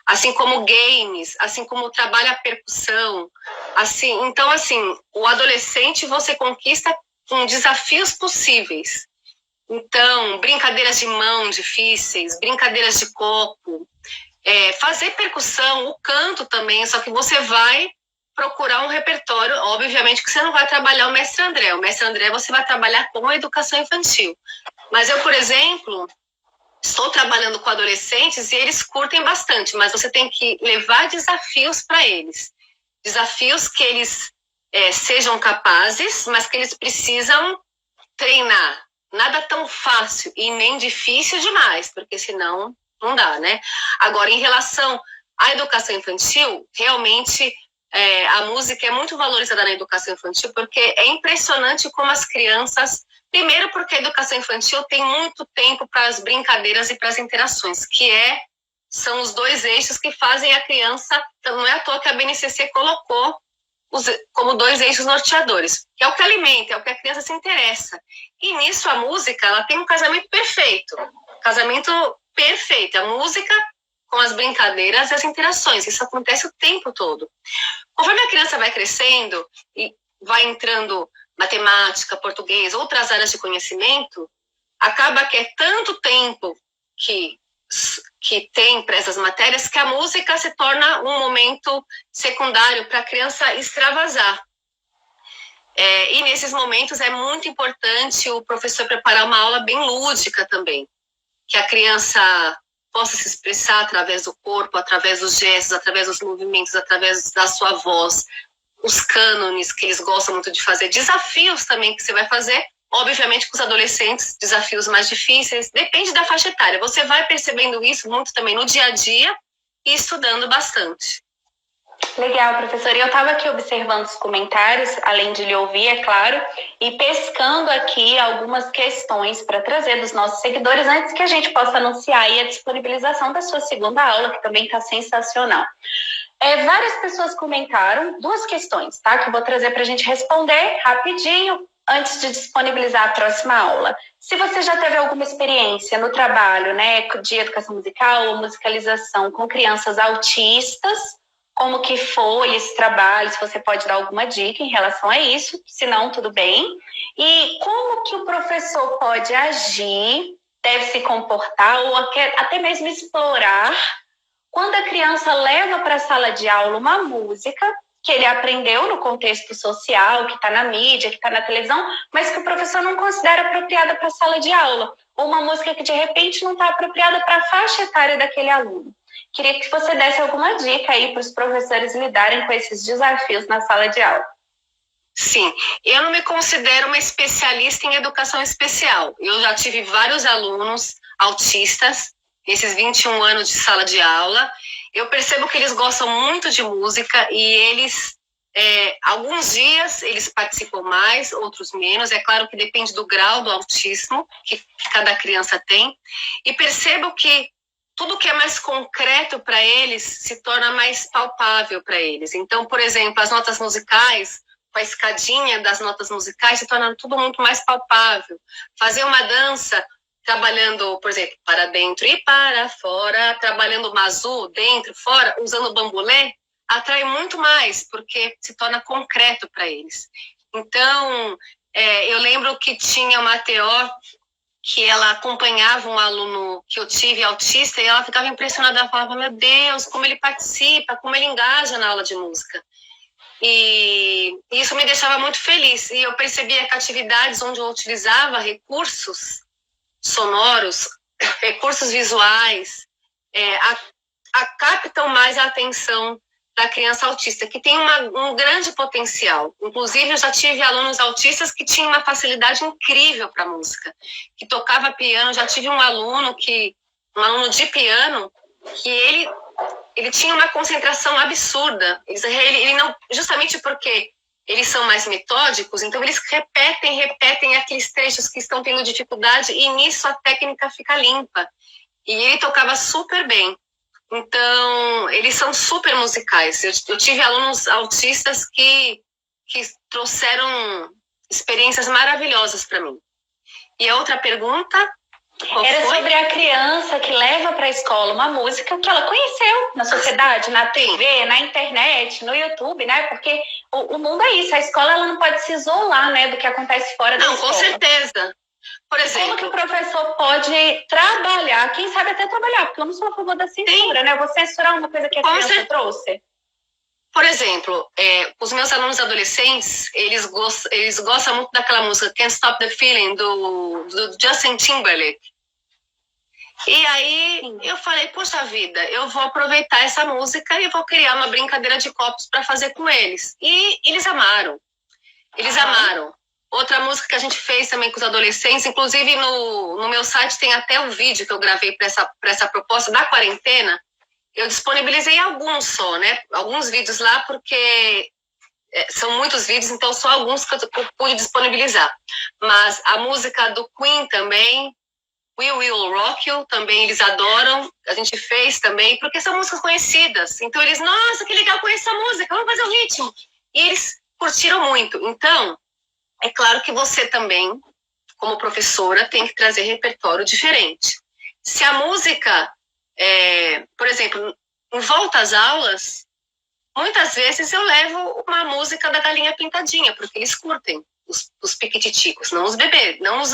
Assim como games, assim como trabalha a percussão. Então, o adolescente você conquista com desafios possíveis. Então, brincadeiras de mão difíceis, brincadeiras de copo, fazer percussão, o canto também, só que você vai procurar um repertório, obviamente que você não vai trabalhar o Mestre André. O Mestre André você vai trabalhar com a educação infantil. Mas eu, por exemplo, estou trabalhando com adolescentes e eles curtem bastante, mas você tem que levar desafios para eles. Desafios que eles sejam capazes, mas que eles precisam treinar. Nada tão fácil e nem difícil demais, porque senão não dá, né? Agora, em relação à educação infantil, realmente a música é muito valorizada na educação infantil, porque é impressionante como as crianças... Primeiro porque a educação infantil tem muito tempo para as brincadeiras e para as interações, que são os dois eixos que fazem a criança... Então, não é à toa que a BNCC colocou como dois eixos norteadores, que é o que alimenta, é o que a criança se interessa. E nisso a música, ela tem um casamento perfeito. A música com as brincadeiras e as interações. Isso acontece o tempo todo. Conforme a criança vai crescendo e vai entrando matemática, português, outras áreas de conhecimento, acaba que é tanto tempo que tem para essas matérias que a música se torna um momento secundário para a criança extravasar. E nesses momentos é muito importante o professor preparar uma aula bem lúdica também, que a criança possa se expressar através do corpo, através dos gestos, através dos movimentos, através da sua voz, os cânones que eles gostam muito de fazer, desafios também que você vai fazer, obviamente com os adolescentes, desafios mais difíceis, depende da faixa etária. Você vai percebendo isso muito também no dia a dia e estudando bastante. Legal, professora. Eu estava aqui observando os comentários, além de lhe ouvir, é claro, e pescando aqui algumas questões para trazer dos nossos seguidores antes que a gente possa anunciar aí a disponibilização da sua segunda aula, que também está sensacional. Várias pessoas comentaram duas questões, tá? Que eu vou trazer para a gente responder rapidinho antes de disponibilizar a próxima aula. Se você já teve alguma experiência no trabalho, né, de educação musical ou musicalização com crianças autistas, como que foi esse trabalho, se você pode dar alguma dica em relação a isso, se não, tudo bem. E como que o professor pode agir, deve se comportar ou até mesmo explorar quando a criança leva para a sala de aula uma música que ele aprendeu no contexto social, que está na mídia, que está na televisão, mas que o professor não considera apropriada para a sala de aula, ou uma música que de repente não está apropriada para a faixa etária daquele aluno. Queria que você desse alguma dica aí para os professores lidarem com esses desafios na sala de aula. Sim, eu não me considero uma especialista em educação especial. Eu já tive vários alunos autistas, nesses 21 anos de sala de aula. Eu percebo que eles gostam muito de música e eles Alguns dias eles participam mais, outros menos. É claro que depende do grau do autismo que cada criança tem. E percebo que tudo que é mais concreto para eles se torna mais palpável para eles. Então, por exemplo, as notas musicais, com a escadinha das notas musicais, se torna tudo muito mais palpável. Fazer uma dança trabalhando, por exemplo, para dentro e para fora, trabalhando mazu, dentro, fora, usando bambolê, atrai muito mais, porque se torna concreto para eles. Então, eu lembro que tinha uma TO que ela acompanhava um aluno que eu tive autista e ela ficava impressionada, ela falava, meu Deus, como ele participa, como ele engaja na aula de música. E isso me deixava muito feliz. E eu percebia que atividades onde eu utilizava recursos sonoros, recursos visuais, captam mais a atenção da criança autista, que tem um grande potencial. Inclusive, eu já tive alunos autistas que tinham uma facilidade incrível para música, que tocava piano. Já tive um aluno de piano, que ele tinha uma concentração absurda. Ele não, justamente porque eles são mais metódicos, então eles repetem aqueles trechos que estão tendo dificuldade, e nisso a técnica fica limpa. E ele tocava super bem. Então, eles são super musicais. Eu tive alunos autistas que trouxeram experiências maravilhosas para mim. E a outra pergunta? Era sobre a criança que leva para a escola uma música que ela conheceu na sociedade, na TV, na internet, no YouTube, né? Porque o mundo é isso, a escola ela não pode se isolar, né, do que acontece fora da escola. Não, com certeza. Por exemplo, como que o professor pode trabalhar, quem sabe até trabalhar, porque eu não sou a favor da censura, né? Eu vou censurar uma coisa que a criança trouxe. Por exemplo, os meus alunos adolescentes, eles gostam muito daquela música Can't Stop the Feeling, do Justin Timberlake. E aí eu falei, poxa vida, eu vou aproveitar essa música e vou criar uma brincadeira de copos para fazer com eles. E eles amaram. Eles amaram. Outra música que a gente fez também com os adolescentes, inclusive no meu site tem até um vídeo que eu gravei para essa proposta da quarentena. Eu disponibilizei alguns só, né? Alguns vídeos lá, porque são muitos vídeos, então só alguns que eu pude disponibilizar. Mas a música do Queen também, We Will Rock You, também eles adoram. A gente fez também, porque são músicas conhecidas. Então eles, nossa, que legal conhecer essa música, vamos fazer o ritmo. E eles curtiram muito. Então, é claro que você também, como professora, tem que trazer repertório diferente. Se a música... por exemplo, em volta às aulas, muitas vezes eu levo uma música da Galinha Pintadinha, porque eles curtem, os piquititicos, não os bebês, não os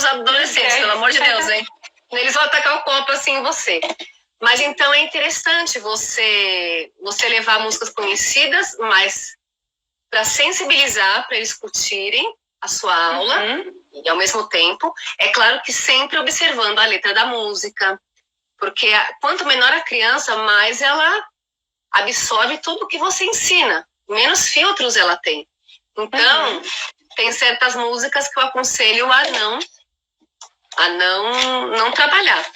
adolescentes, pelo amor de Deus, hein? Eles vão atacar o copo assim em você. Mas então é interessante você levar músicas conhecidas, mas para sensibilizar, para eles curtirem a sua aula, e ao mesmo tempo, é claro que sempre observando a letra da música, porque quanto menor a criança, mais ela absorve tudo que você ensina, menos filtros ela tem. Então, tem certas músicas que eu aconselho a não trabalhar.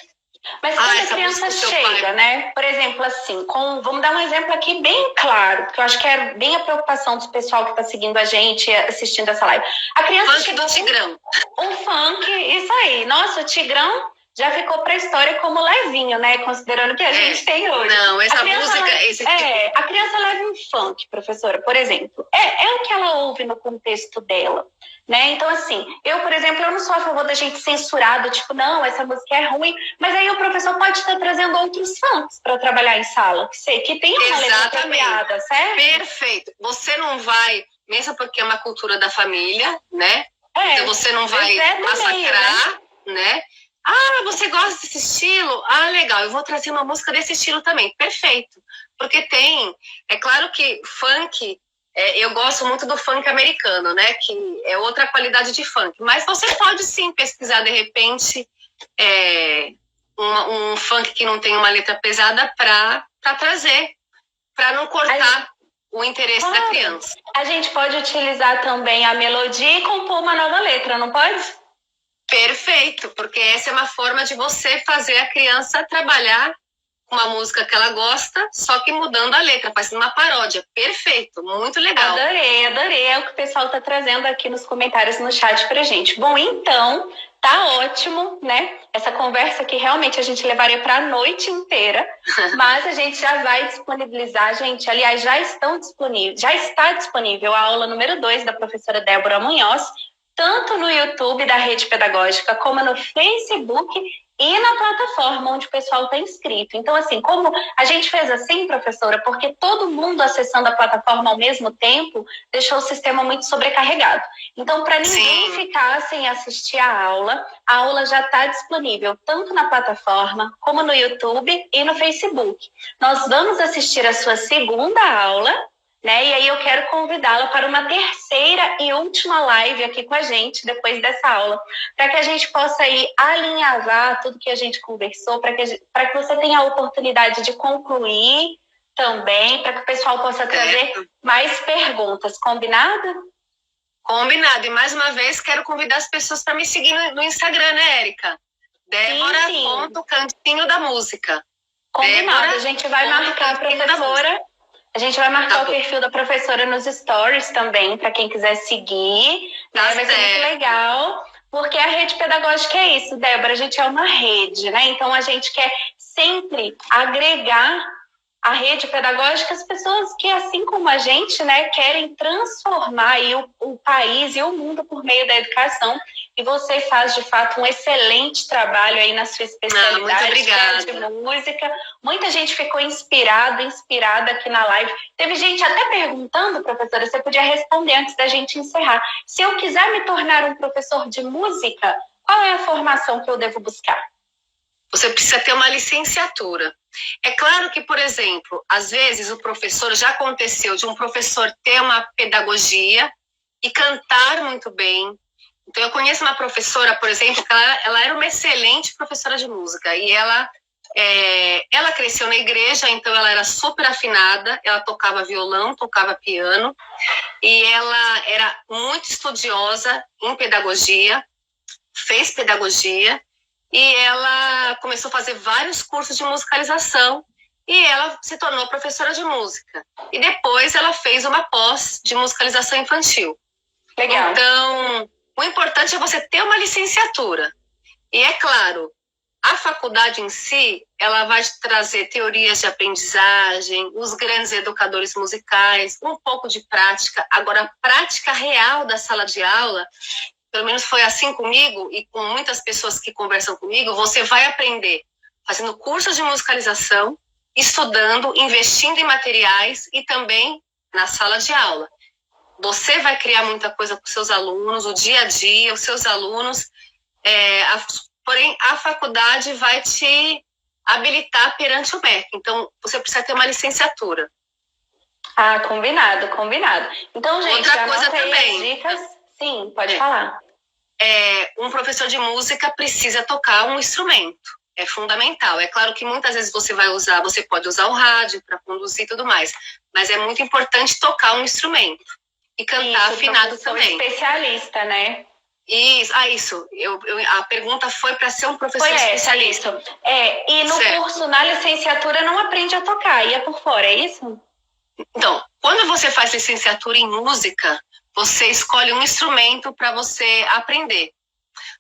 Mas quando a criança chega, né? Por exemplo, assim, vamos dar um exemplo aqui bem claro, porque eu acho que é bem a preocupação do pessoal que está seguindo a gente, assistindo essa live. A criança funk do Tigrão. Um funk, isso aí. Nossa, o Tigrão já ficou para a história como levinho, né? Considerando que a gente tem hoje. Não, essa música... A criança leva um funk, professora, por exemplo. É o que ela ouve no contexto dela, né? Então, assim, eu, por exemplo, eu não sou a favor da gente censurar, do tipo, não, essa música é ruim, mas aí o professor pode estar trazendo outros funks para trabalhar em sala, que tem uma letra apropriada, certo? Perfeito. Você não vai, mesmo porque é uma cultura da família, né? Então você não vai massacrar, né? Ah, você gosta desse estilo? Ah, legal, eu vou trazer uma música desse estilo também. Perfeito. Porque é claro que funk, eu gosto muito do funk americano, né? Que é outra qualidade de funk. Mas você pode sim pesquisar, de repente, um funk que não tem uma letra pesada para trazer, para não cortar o interesse da criança. A gente pode utilizar também a melodia e compor uma nova letra, não pode? Perfeito, porque essa é uma forma de você fazer a criança trabalhar uma música que ela gosta, só que mudando a letra, fazendo uma paródia. Perfeito, muito legal. Adorei. É o que o pessoal tá trazendo aqui nos comentários no chat pra gente. Bom, então, tá ótimo, né? Essa conversa aqui realmente a gente levaria pra noite inteira, mas a gente já vai disponibilizar, gente. Aliás, já está disponível a aula número 2 da professora Débora Munhoz, tanto no YouTube da Rede Pedagógica, como no Facebook e na plataforma onde o pessoal está inscrito. Então, assim, como a gente fez assim, professora, porque todo mundo acessando a plataforma ao mesmo tempo deixou o sistema muito sobrecarregado. Então, para ninguém ficar sem assistir a aula já está disponível tanto na plataforma, como no YouTube e no Facebook. Nós vamos assistir a sua segunda aula, né? E aí eu quero convidá-la para uma terceira e última live aqui com a gente, depois dessa aula, para que a gente possa aí alinhavar tudo que a gente conversou, para que você tenha a oportunidade de concluir também, para que o pessoal possa trazer mais perguntas. Combinado? Combinado. E mais uma vez, quero convidar as pessoas para me seguir no Instagram, né, Érica? Débora.Cantinho da Música. Combinado. A gente vai marcar a professora... A gente vai marcar o perfil da professora nos stories também, para quem quiser seguir. Né? Vai ser muito legal, porque a rede pedagógica é isso, Débora. A gente é uma rede, né? Então a gente quer sempre agregar a rede pedagógica as pessoas que, assim como a gente, né, querem transformar aí o país e o mundo por meio da educação. E você faz, de fato, um excelente trabalho aí na sua especialidade, que é de música. Muita gente ficou inspirada aqui na live. Teve gente até perguntando, professora, você podia responder antes da gente encerrar. Se eu quiser me tornar um professor de música, qual é a formação que eu devo buscar? Você precisa ter uma licenciatura. É claro que, por exemplo, às vezes o professor, já aconteceu de um professor ter uma pedagogia e cantar muito bem. Então, eu conheço uma professora, por exemplo, que ela era uma excelente professora de música. E ela cresceu na igreja, então ela era super afinada, ela tocava violão, tocava piano. E ela era muito estudiosa em pedagogia, fez pedagogia. E ela começou a fazer vários cursos de musicalização e ela se tornou professora de música. E depois ela fez uma pós de musicalização infantil. Legal. Então, o importante é você ter uma licenciatura. E é claro, a faculdade em si, ela vai te trazer teorias de aprendizagem, os grandes educadores musicais, um pouco de prática. Agora, a prática real da sala de aula... Pelo menos foi assim comigo e com muitas pessoas que conversam comigo, você vai aprender fazendo cursos de musicalização, estudando, investindo em materiais e também na sala de aula. Você vai criar muita coisa com seus alunos, o dia a dia, os seus alunos, porém a faculdade vai te habilitar perante o MEC. Então, você precisa ter uma licenciatura. Ah, combinado. Então, gente, outra coisa também. As dicas... Sim, pode falar. Um professor de música precisa tocar um instrumento. É fundamental. É claro que muitas vezes você pode usar o rádio para conduzir e tudo mais, mas é muito importante tocar um instrumento e cantar afinado também. Especialista, né? Isso. A pergunta foi para ser um professor especialista. E no curso, na licenciatura, não aprende a tocar, ia por fora, é isso? Então, quando você faz licenciatura em música, você escolhe um instrumento para você aprender.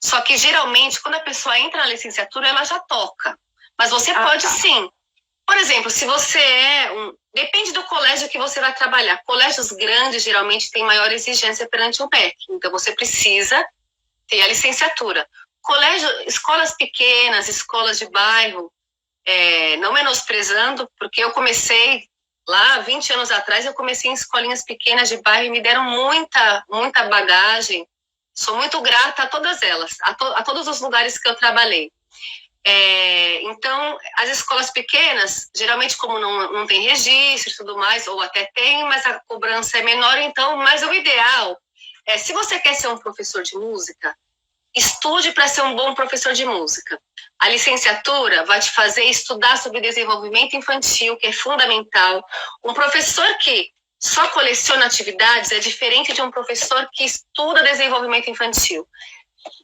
Só que, geralmente, quando a pessoa entra na licenciatura, ela já toca. Mas você pode, sim. Por exemplo, se você depende do colégio que você vai trabalhar. Colégios grandes, geralmente, têm maior exigência perante o MEC. Então, você precisa ter a licenciatura. Escolas pequenas, escolas de bairro, não menosprezando, porque eu comecei... Lá, 20 anos atrás, eu comecei em escolinhas pequenas de bairro e me deram muita bagagem. Sou muito grata a todas elas, a todos os lugares que eu trabalhei. Então, as escolas pequenas, geralmente como não tem registro e tudo mais, ou até tem, mas a cobrança é menor, então, mas o ideal é, se você quer ser um professor de música, estude para ser um bom professor de música. A licenciatura vai te fazer estudar sobre desenvolvimento infantil, que é fundamental. Um professor que só coleciona atividades é diferente de um professor que estuda desenvolvimento infantil.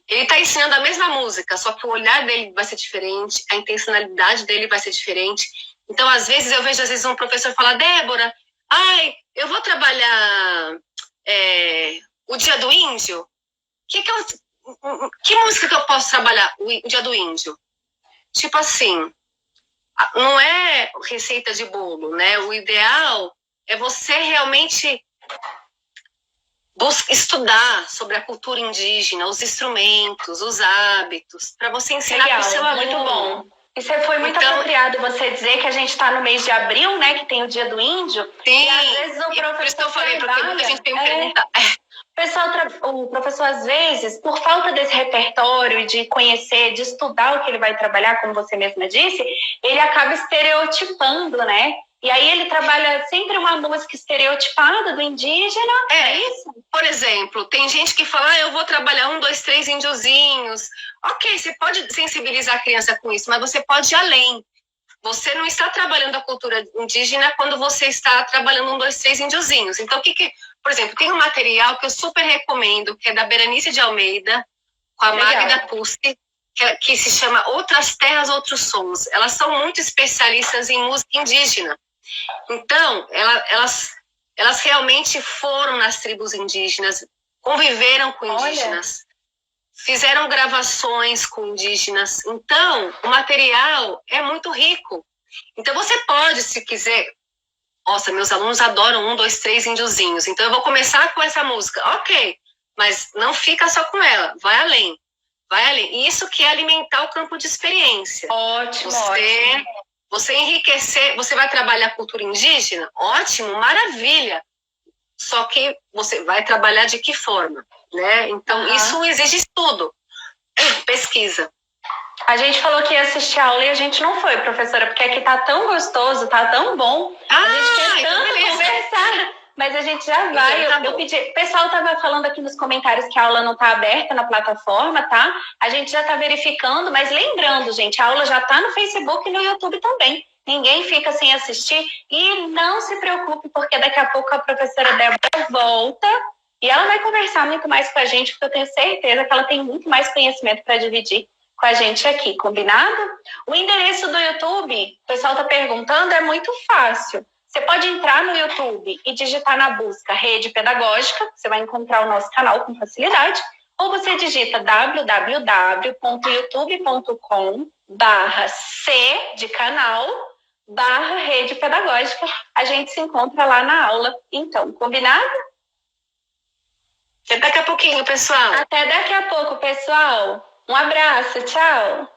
Ele está ensinando a mesma música, só que o olhar dele vai ser diferente, a intencionalidade dele vai ser diferente. Então, às vezes, eu vejo um professor falar, Débora, eu vou trabalhar o Dia do Índio. Que música que eu posso trabalhar o Dia do Índio? Tipo assim, não é receita de bolo, né? O ideal é você realmente estudar sobre a cultura indígena, os instrumentos, os hábitos, para você ensinar para o seu aluno. Muito bom. Isso foi muito apropriado você dizer que a gente está no mês de abril, né? Que tem o Dia do Índio. Sim, e às vezes o professor. Por isso que eu falei, porque muita gente tem que perguntar. O professor, às vezes, por falta desse repertório, de conhecer, de estudar o que ele vai trabalhar, como você mesma disse, ele acaba estereotipando, né? E aí ele trabalha sempre uma música estereotipada do indígena, é isso? Por exemplo, tem gente que fala, eu vou trabalhar 1, 2, 3 índiozinhos. Ok, você pode sensibilizar a criança com isso, mas você pode ir além. Você não está trabalhando a cultura indígena quando você está trabalhando 1, 2, 3 índiozinhos. Então, por exemplo, tem um material que eu super recomendo, que é da Berenice de Almeida, com a Magda Pucci, que se chama Outras Terras, Outros Sons. Elas são muito especialistas em música indígena. Então, elas realmente foram nas tribos indígenas, conviveram com indígenas, fizeram gravações com indígenas. Então, o material é muito rico. Então, você pode, se quiser... Nossa, meus alunos adoram 1, 2, 3 índiozinhos. Então, eu vou começar com essa música. Ok, mas não fica só com ela. Vai além. Vai além. Isso que é alimentar o campo de experiência. Ótimo. Você enriquecer, você vai trabalhar a cultura indígena? Ótimo, maravilha. Só que você vai trabalhar de que forma, né? Então, isso exige estudo, pesquisa. A gente falou que ia assistir a aula e a gente não foi, professora, porque aqui tá tão gostoso, tá tão bom. A gente quer tanto conversar, mas a gente já vai. Eu pedi, o pessoal tava falando aqui nos comentários que a aula não tá aberta na plataforma, tá? A gente já tá verificando, mas lembrando, gente, a aula já tá no Facebook e no YouTube também. Ninguém fica sem assistir e não se preocupe, porque daqui a pouco a professora Débora volta e ela vai conversar muito mais com a gente, porque eu tenho certeza que ela tem muito mais conhecimento para dividir com a gente aqui, combinado? O endereço do YouTube, o pessoal está perguntando, é muito fácil. Você pode entrar no YouTube e digitar na busca Rede Pedagógica, você vai encontrar o nosso canal com facilidade, ou você digita www.youtube.com/C de canal /Rede Pedagógica. A gente se encontra lá na aula. Então, combinado? Até daqui a pouquinho, pessoal. Até daqui a pouco, pessoal. Um abraço, tchau!